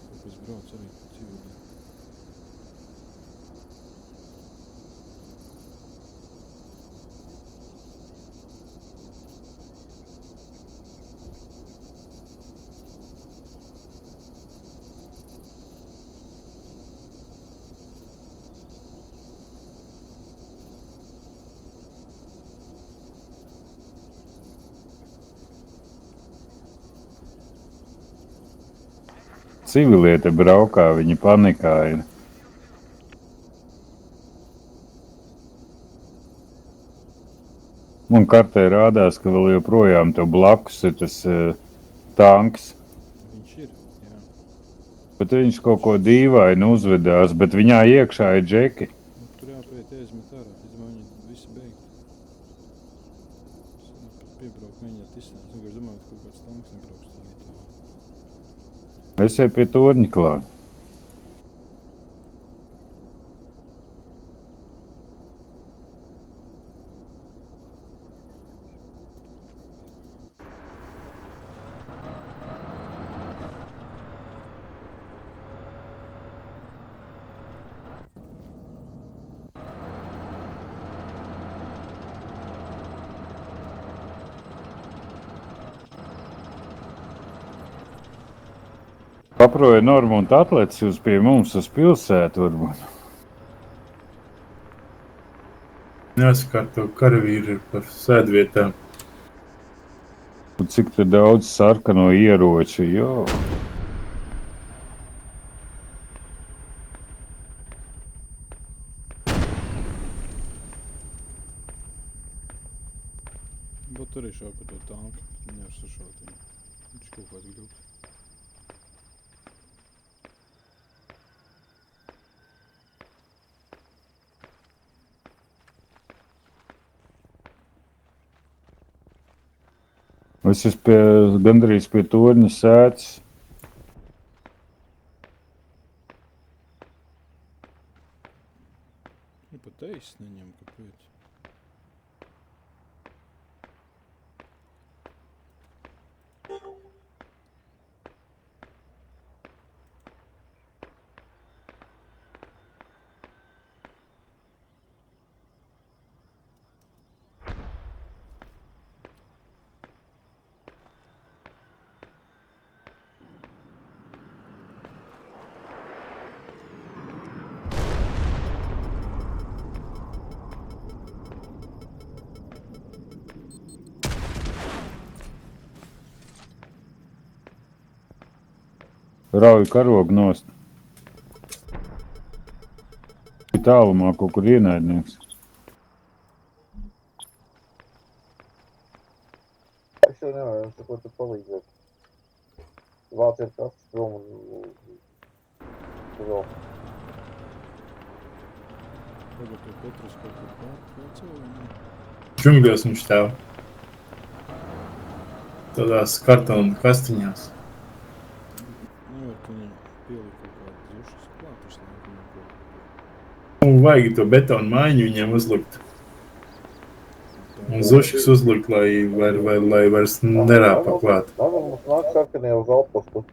Kaut kas brauc arī civilī. Civiliete braukā, viņi panikā ir. Man kartē rādās, ka vēl joprojām tev blakus ir tas tanks. Viņš ir, jā. Bet viņš kaut ko dīvaini uzvedās, bet viņā iekšā ir džeki. Nu, tur jāpēc aizmet ārā. Es domāju, viņi visi beigt. Es pat piebraukt mēģināt izsnāt. Es vienkārši domāju, ka kaut kāds tanks nebrauks tā vietā. Es jau pie torņa klāt. Paproja Norma un atlec jūs pie mums uz pilsētu varbūt. Jāsakārto karavīri par sēdvietām. Un cik te daudz sarkano ieroču, jo. Bet tur ir šauj pa to tanku. Nevar sašaut viņu. Viņš kaut kāds grūts. Es esmu gandrīz pie torņa sēdz. Nu, pat eis neņem, kāpēc. Rauj karogu nost. Tālumā kaut kur ienaidnieks. Es jau nevaru jums neko tur palīdzēt. Vāciet kastas prom un... vēl. Tagad pie Petras kaut kur pārcēl, vai ne? Džungļos viņš stāv. Tādās kartona kastiņās. Nevar, ka viņam pielikt kaut kādu dušas klātus, lai viņam kaut ko... Un vajag to betonu mājiņu viņiem uzlikt. Un zušiks uzlikt, lai vairs nerāpa klāt. Mums nāk sarkanie uz outpostu.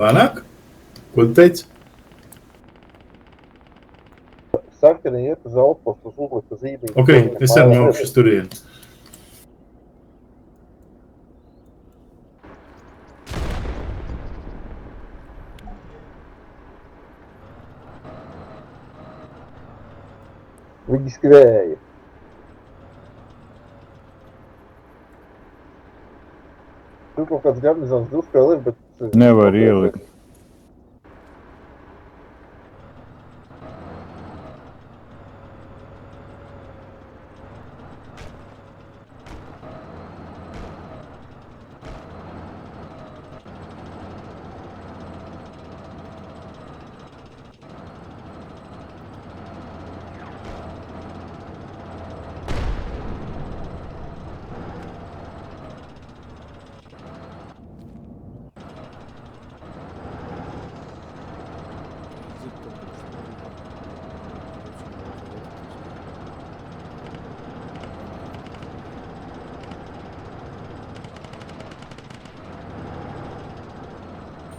Lēnāk? Ko tu teici? Sarkanie iet uz outpostu, uz uzliktu zīmīti. Ok, es arī nākšu uz turieni. Viņi skrēja. Tur kaut kāds garnizons drusku vēl ir, bet... Nevar ielikt.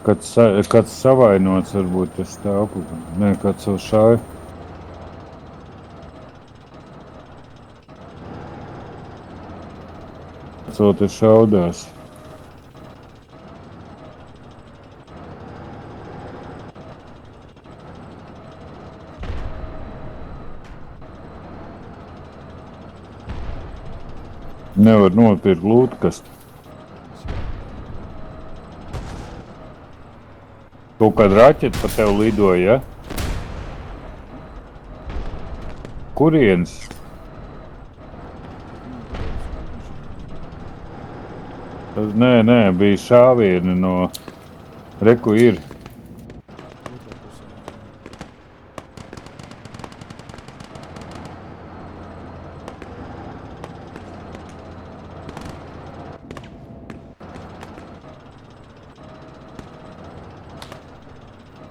Kāds savainots varbūt tas stāv. Nē, kāds savu šāju. Kāds vēl te šaudās. Nevar nopirkt lūtkastu. Kaut kāda raķeta pa tev lidoja, ja? Kurienes? Nē, bija šāvieni no... Reku ir.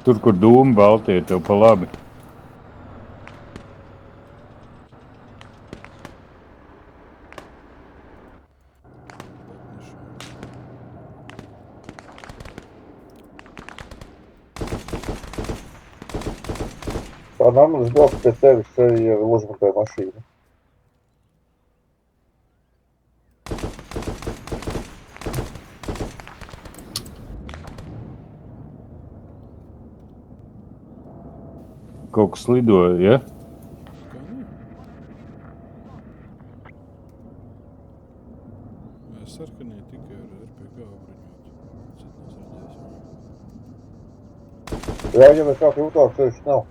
Tur, kur dūmi baltie, tev pa labi. Tā Namalis brauc pie tevis arī ar uzmutai mašīnu. Kaut kas lidoja, ja? Kā ne? Mēs sarkanie tikai ar RPG bruņot. Cit nesardzēsim. Jā, ja mēs kā jūtāk ceļš nav.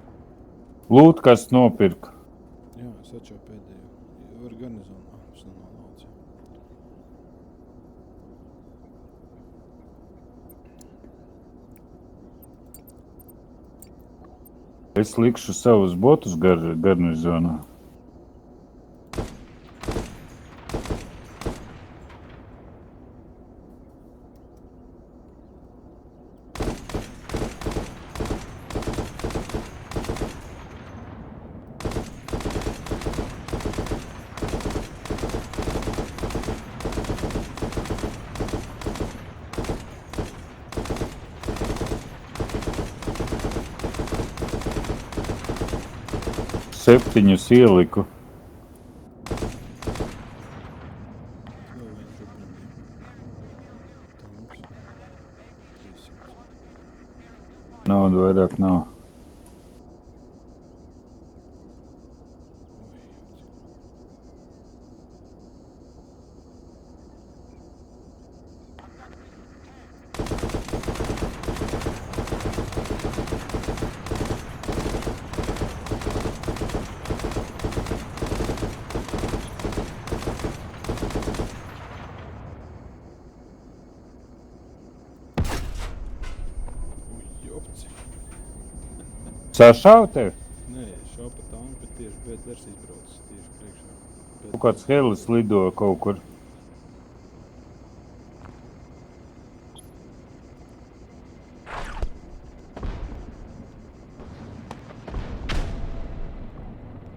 Lūtkastu nopirka. Jā, es atšau pēdējo. Var garnizonu. Es nenolaucu. Es likšu savus botus garnizonā. 7 ieliku. Vēl viens žubiņi. Tanks. 300. Naudu vairāk nav. Jopci. Sašauj tevi? Nē, šau pa tanku, bet tieši BTRs izbraucis tieši priekšā. Kaut kāds helis lido kaut kur.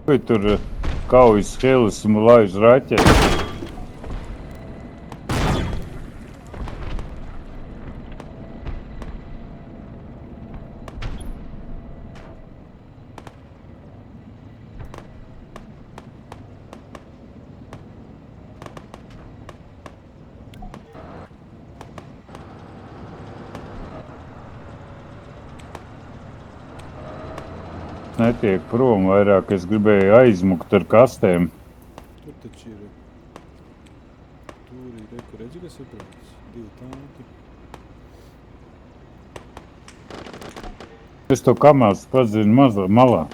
Vai tur kaujas helis un laiž raķetes? Netiek prom vairāk, es gribēju aizmukt ar kastēm. Tur taču ir. Tur ir reku redzi, kas ir braucis. 2 tanki. Es to kamās pazinu malā.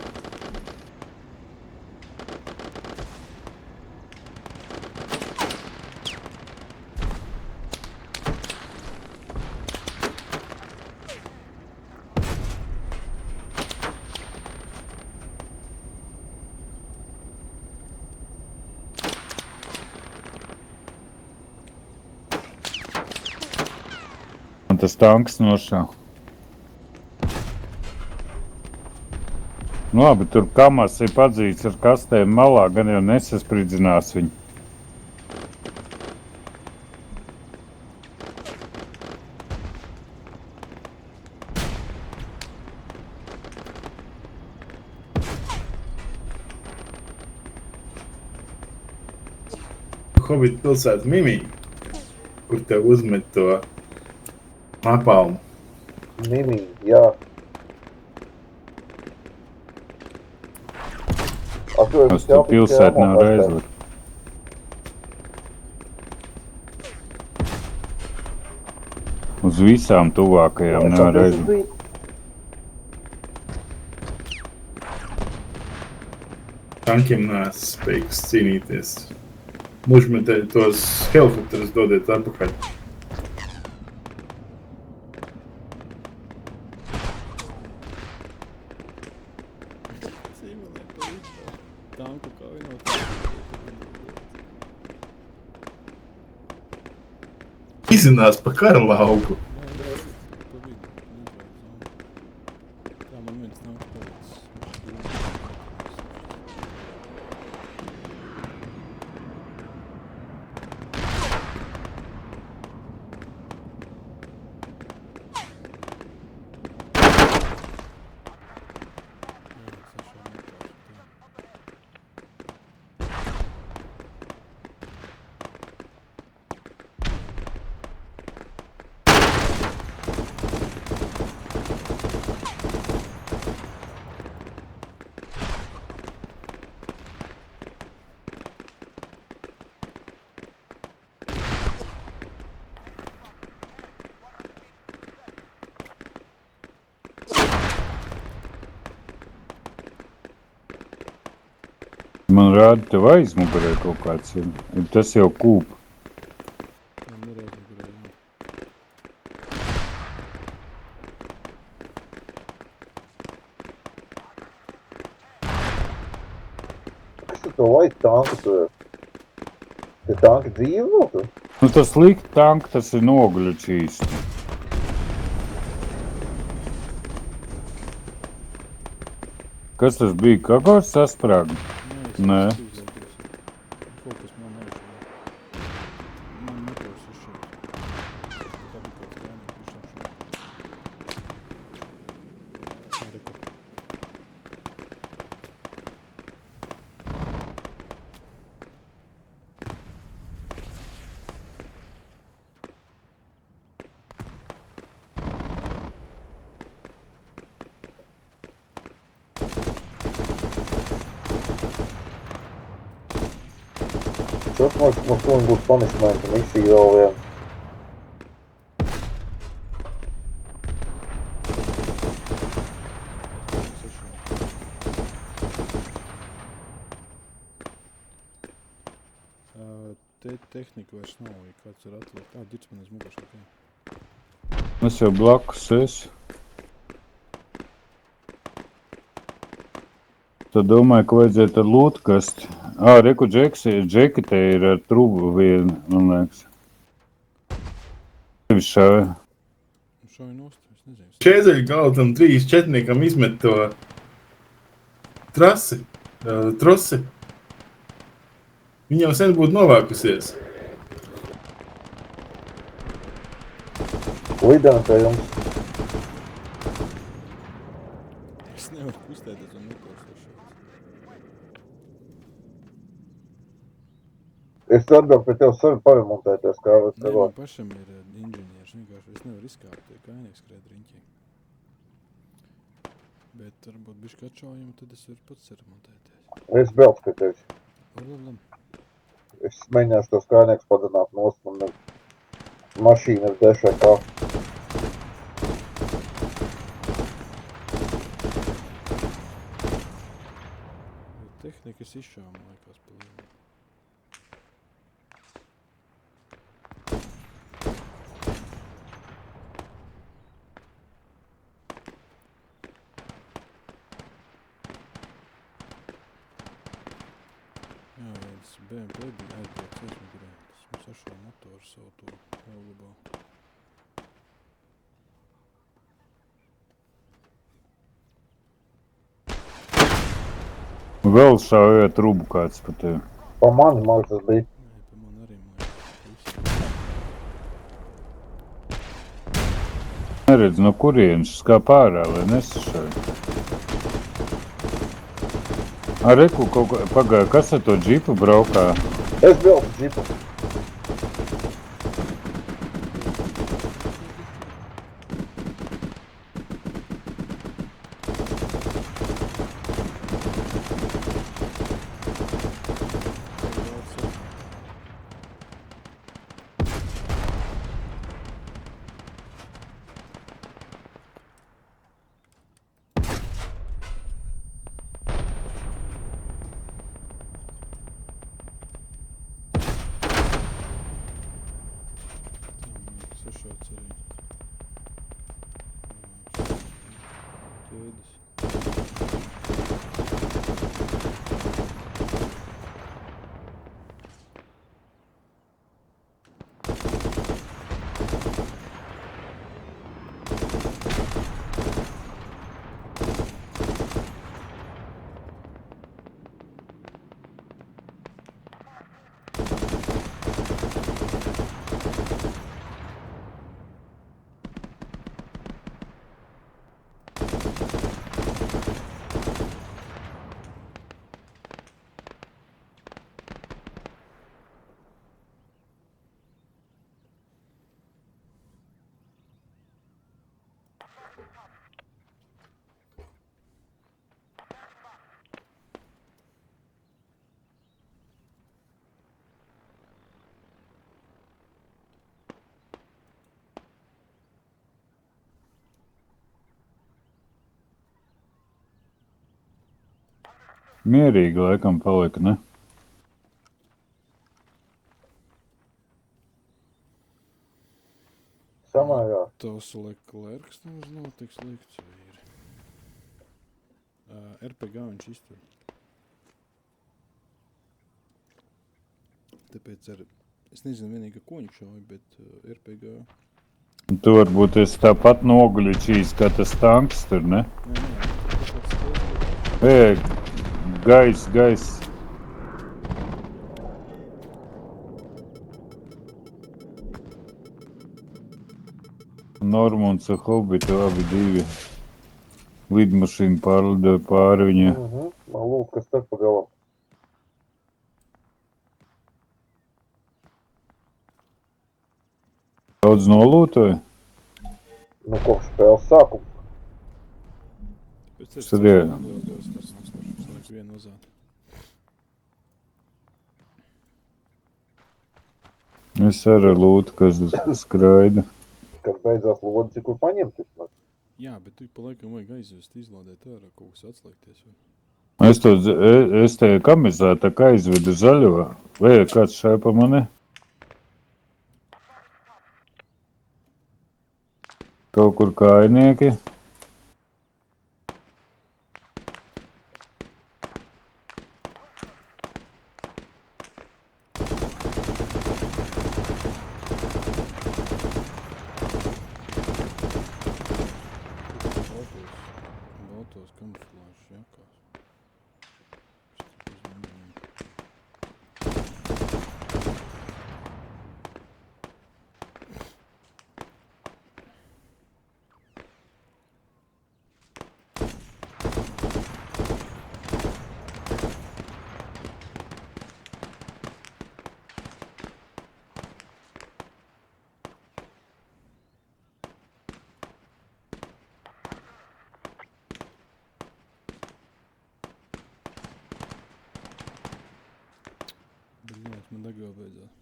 Un tas tanks nošāva. Nu labi, tur kamās ir padzīts ar kastēm malā, gan jau nesasprīdzinās viņu. Hobbit pilsēta Mimī, kur tev uzmet to napalmu. Mimī, jā. Uz to pilsētu nav reizli. Uz visām tuvākajām nav reizli. Tankiem neesmu spējīgs cīnīties. Mužmetē tos helikopterus dodiet atpakaļ. Cīmeliem pa visu. Tanku kā vienot. Izinās pa kara lauku. Pa vidu. Tā man viens tanks palicis. Man rāda, tev aizmugurē kaut kāds ir. Tas jau kūp. Man nereiz negrēja. Kas tu to light tanku tur? Tie tanki dzīvi vēl tur? Nu tas likt tank, tas ir noguļuts īsti. Kas tas bija? Kakors sasprāga? Nē. Kaut kas man aizsāja. Man motors uzšķiet. Tā bija kaut kāds gājums. Šos mums būs punishment un X vēl viens. Te tehnika vairs nav, ja kāds var atlikt. Dirts man aiz muguras, ok. Es jau blakus esmu. Tu domāju, ka vajadzētu ar lūtu kasti. Reku džeki te ir ar trubu vienu, man liekas. Tevi šāvi. Šauj nost, es nezinu. Čēzeļu galtam 3-4 izmet to trosi. Viņa jau sen būtu novākusies. Lidām pie jums. Es nevaru kustēties un neklausīšos. Es atbildu pie tev savu paremontēties, kā var Nē, tev. man pašam ir inženieris, vienkārši es nevaru izkāpt, ja kainieks skrēt riņķī. Bet varbūt bišķi atšaujam, tad es varu pats remontēties. Es braucu pie tevis. Labi. Es mēģināšu tos kājnieks padarīt nost, man mašīna ir DŠK. Tehnikas izšāma laikās pa lielu. Jā, viens BMW bija aizbrauc aizmugurē. Tas mums sašāva motoru savu to Eulubā. Vēl šāvē trubu kāds pa tevi. Pa mani, man tas bija. Nē, pa man arī mājas. Neredz, no kurienes skā pārā, lai nesašāvi. Reku kaut kā pagāja, kas ar to džipu braukā? Es braucu džipu. Sašauts arī. Ķēdes. Mierīgi laikam palika, ne? Samērā. Tos Leclercs nemaz nav tik slikts, vīri. RPG viņš iztur. Tāpēc es nezinu vienīgi, ko viņš šauja, bet RPG... Tu varbūt esi tāpat noguļučījis, kā tas tanks tur, ne? Gais. Normunds ar Hobbitu abi divi. Lidmašīna pārlidoja pāri viņa. Man lūk, kas te pa galam. Daudz nolūtoja? Nu, kopš spēles sākuma. Tad ir. Tas vienu uzāt. Es arī lūtu, kas skraida. Kad beidzās lodzi, kur paņemt vismaz. Jā, bet tu pa laikam vajag aizvest, izlādēt ārā, kaut kas atslēgties. Es te kamizā tā kā aizvedu zaļo. Vai kāds šai pa mani? Kaut kur kājnieki. Baltos kamuflāžas jakās. Блядь, man degviela beidzās.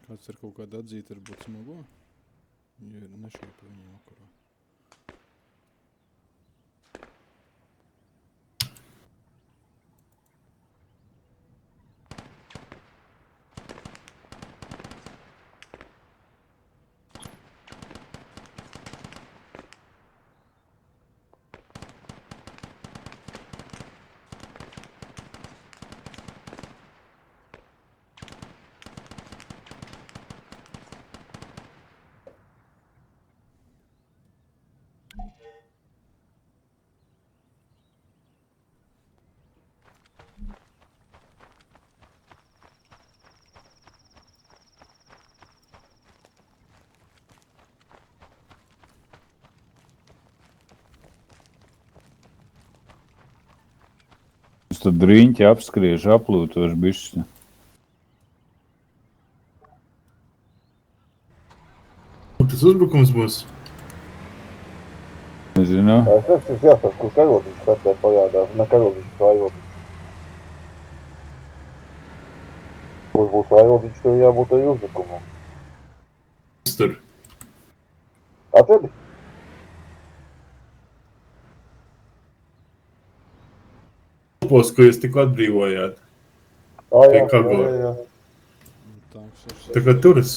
Kāds ar kaut kādu atzīti varbūt smago? Ja ir nešaupa viņiem vakarā. Es tad driņķi apskriežu, aplūtošu bišķi. Un tas uzbrukums būs. Nezinu. Es nezinu, jāsaka, kur karodziņš pēc pajādās, ne karodziņš, vairodziņš. Kur būs vairodziņš, tur jābūt arī uzbrukumam. Tur. Atvedi? Upos, ko jūs tikko atbrīvojāt. Jā, Chicago. jā. Tagad turas.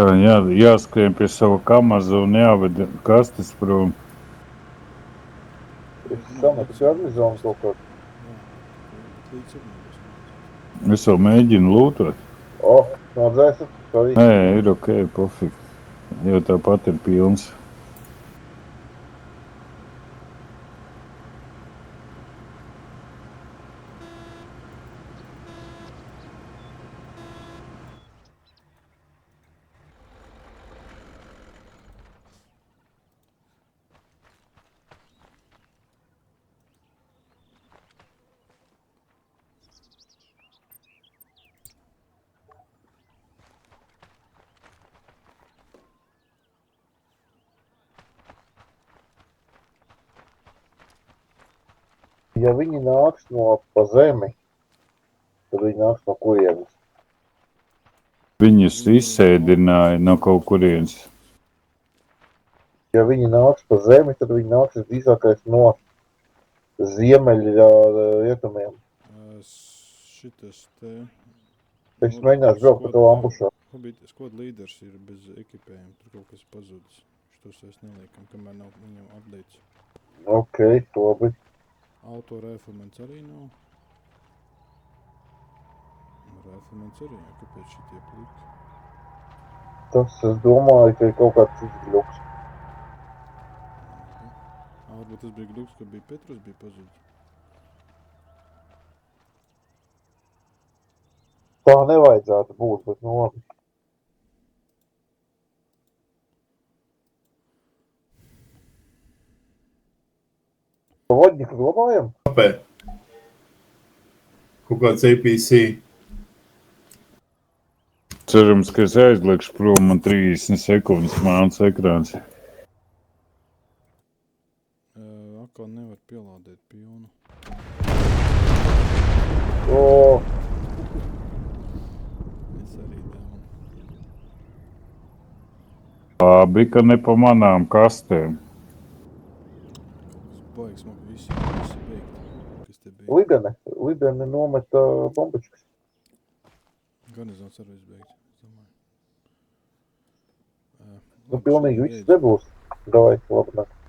Tā, jāskrien pie sava kamaza un jāved kastes prom. Es sametu pie admizonu kaut kā. Es vēl mēģinu lūtot. Nodzēsi? Sorry. Nē, ir ok, pofik. Jo tāpat ir pilns. Ja viņi nāks no pa zemi, tad viņi nāks no kurienes. Viņus izsēdināja no kaut kurienes. Ja viņi nāks pa zemi, tad viņi nāks visdrīzākais no ziemeļa rietumiem. Šitas te... Es mēģināšu braukt pa to ambušā. Skod līders ir bez ekipējuma, tur kaut kas pazudis. Šitos es neliekam, kamēr nav viņam updates. Ok, labi. Auto riflements arī nav. Riflemans arī, jā, kāpēc šitie pliki? Tas, es domāju, ka ir kaut kāds cits gļuks. Varbūt tas bija gļuks, ka bija Petrus bija pazudis. Tā nevajadzētu būt, bet nu labi. Vodņiku glabājam? Kāpēc? Kaut kāds APC. Cerams, ka es aizliekšu prom, man 30 sekundes māns ekrāns. Atkal nevar pielādēt pilnu. O, Es arī dēmu. Labi, ka ne pa manām kastēm. Baigs man visi beigt. Kas te bija? Lidene nometa bombačkas. Garnizons arī izbeigts, es domāju. Nu, pilnīgi viss nebūs. Davai, labi, nāk.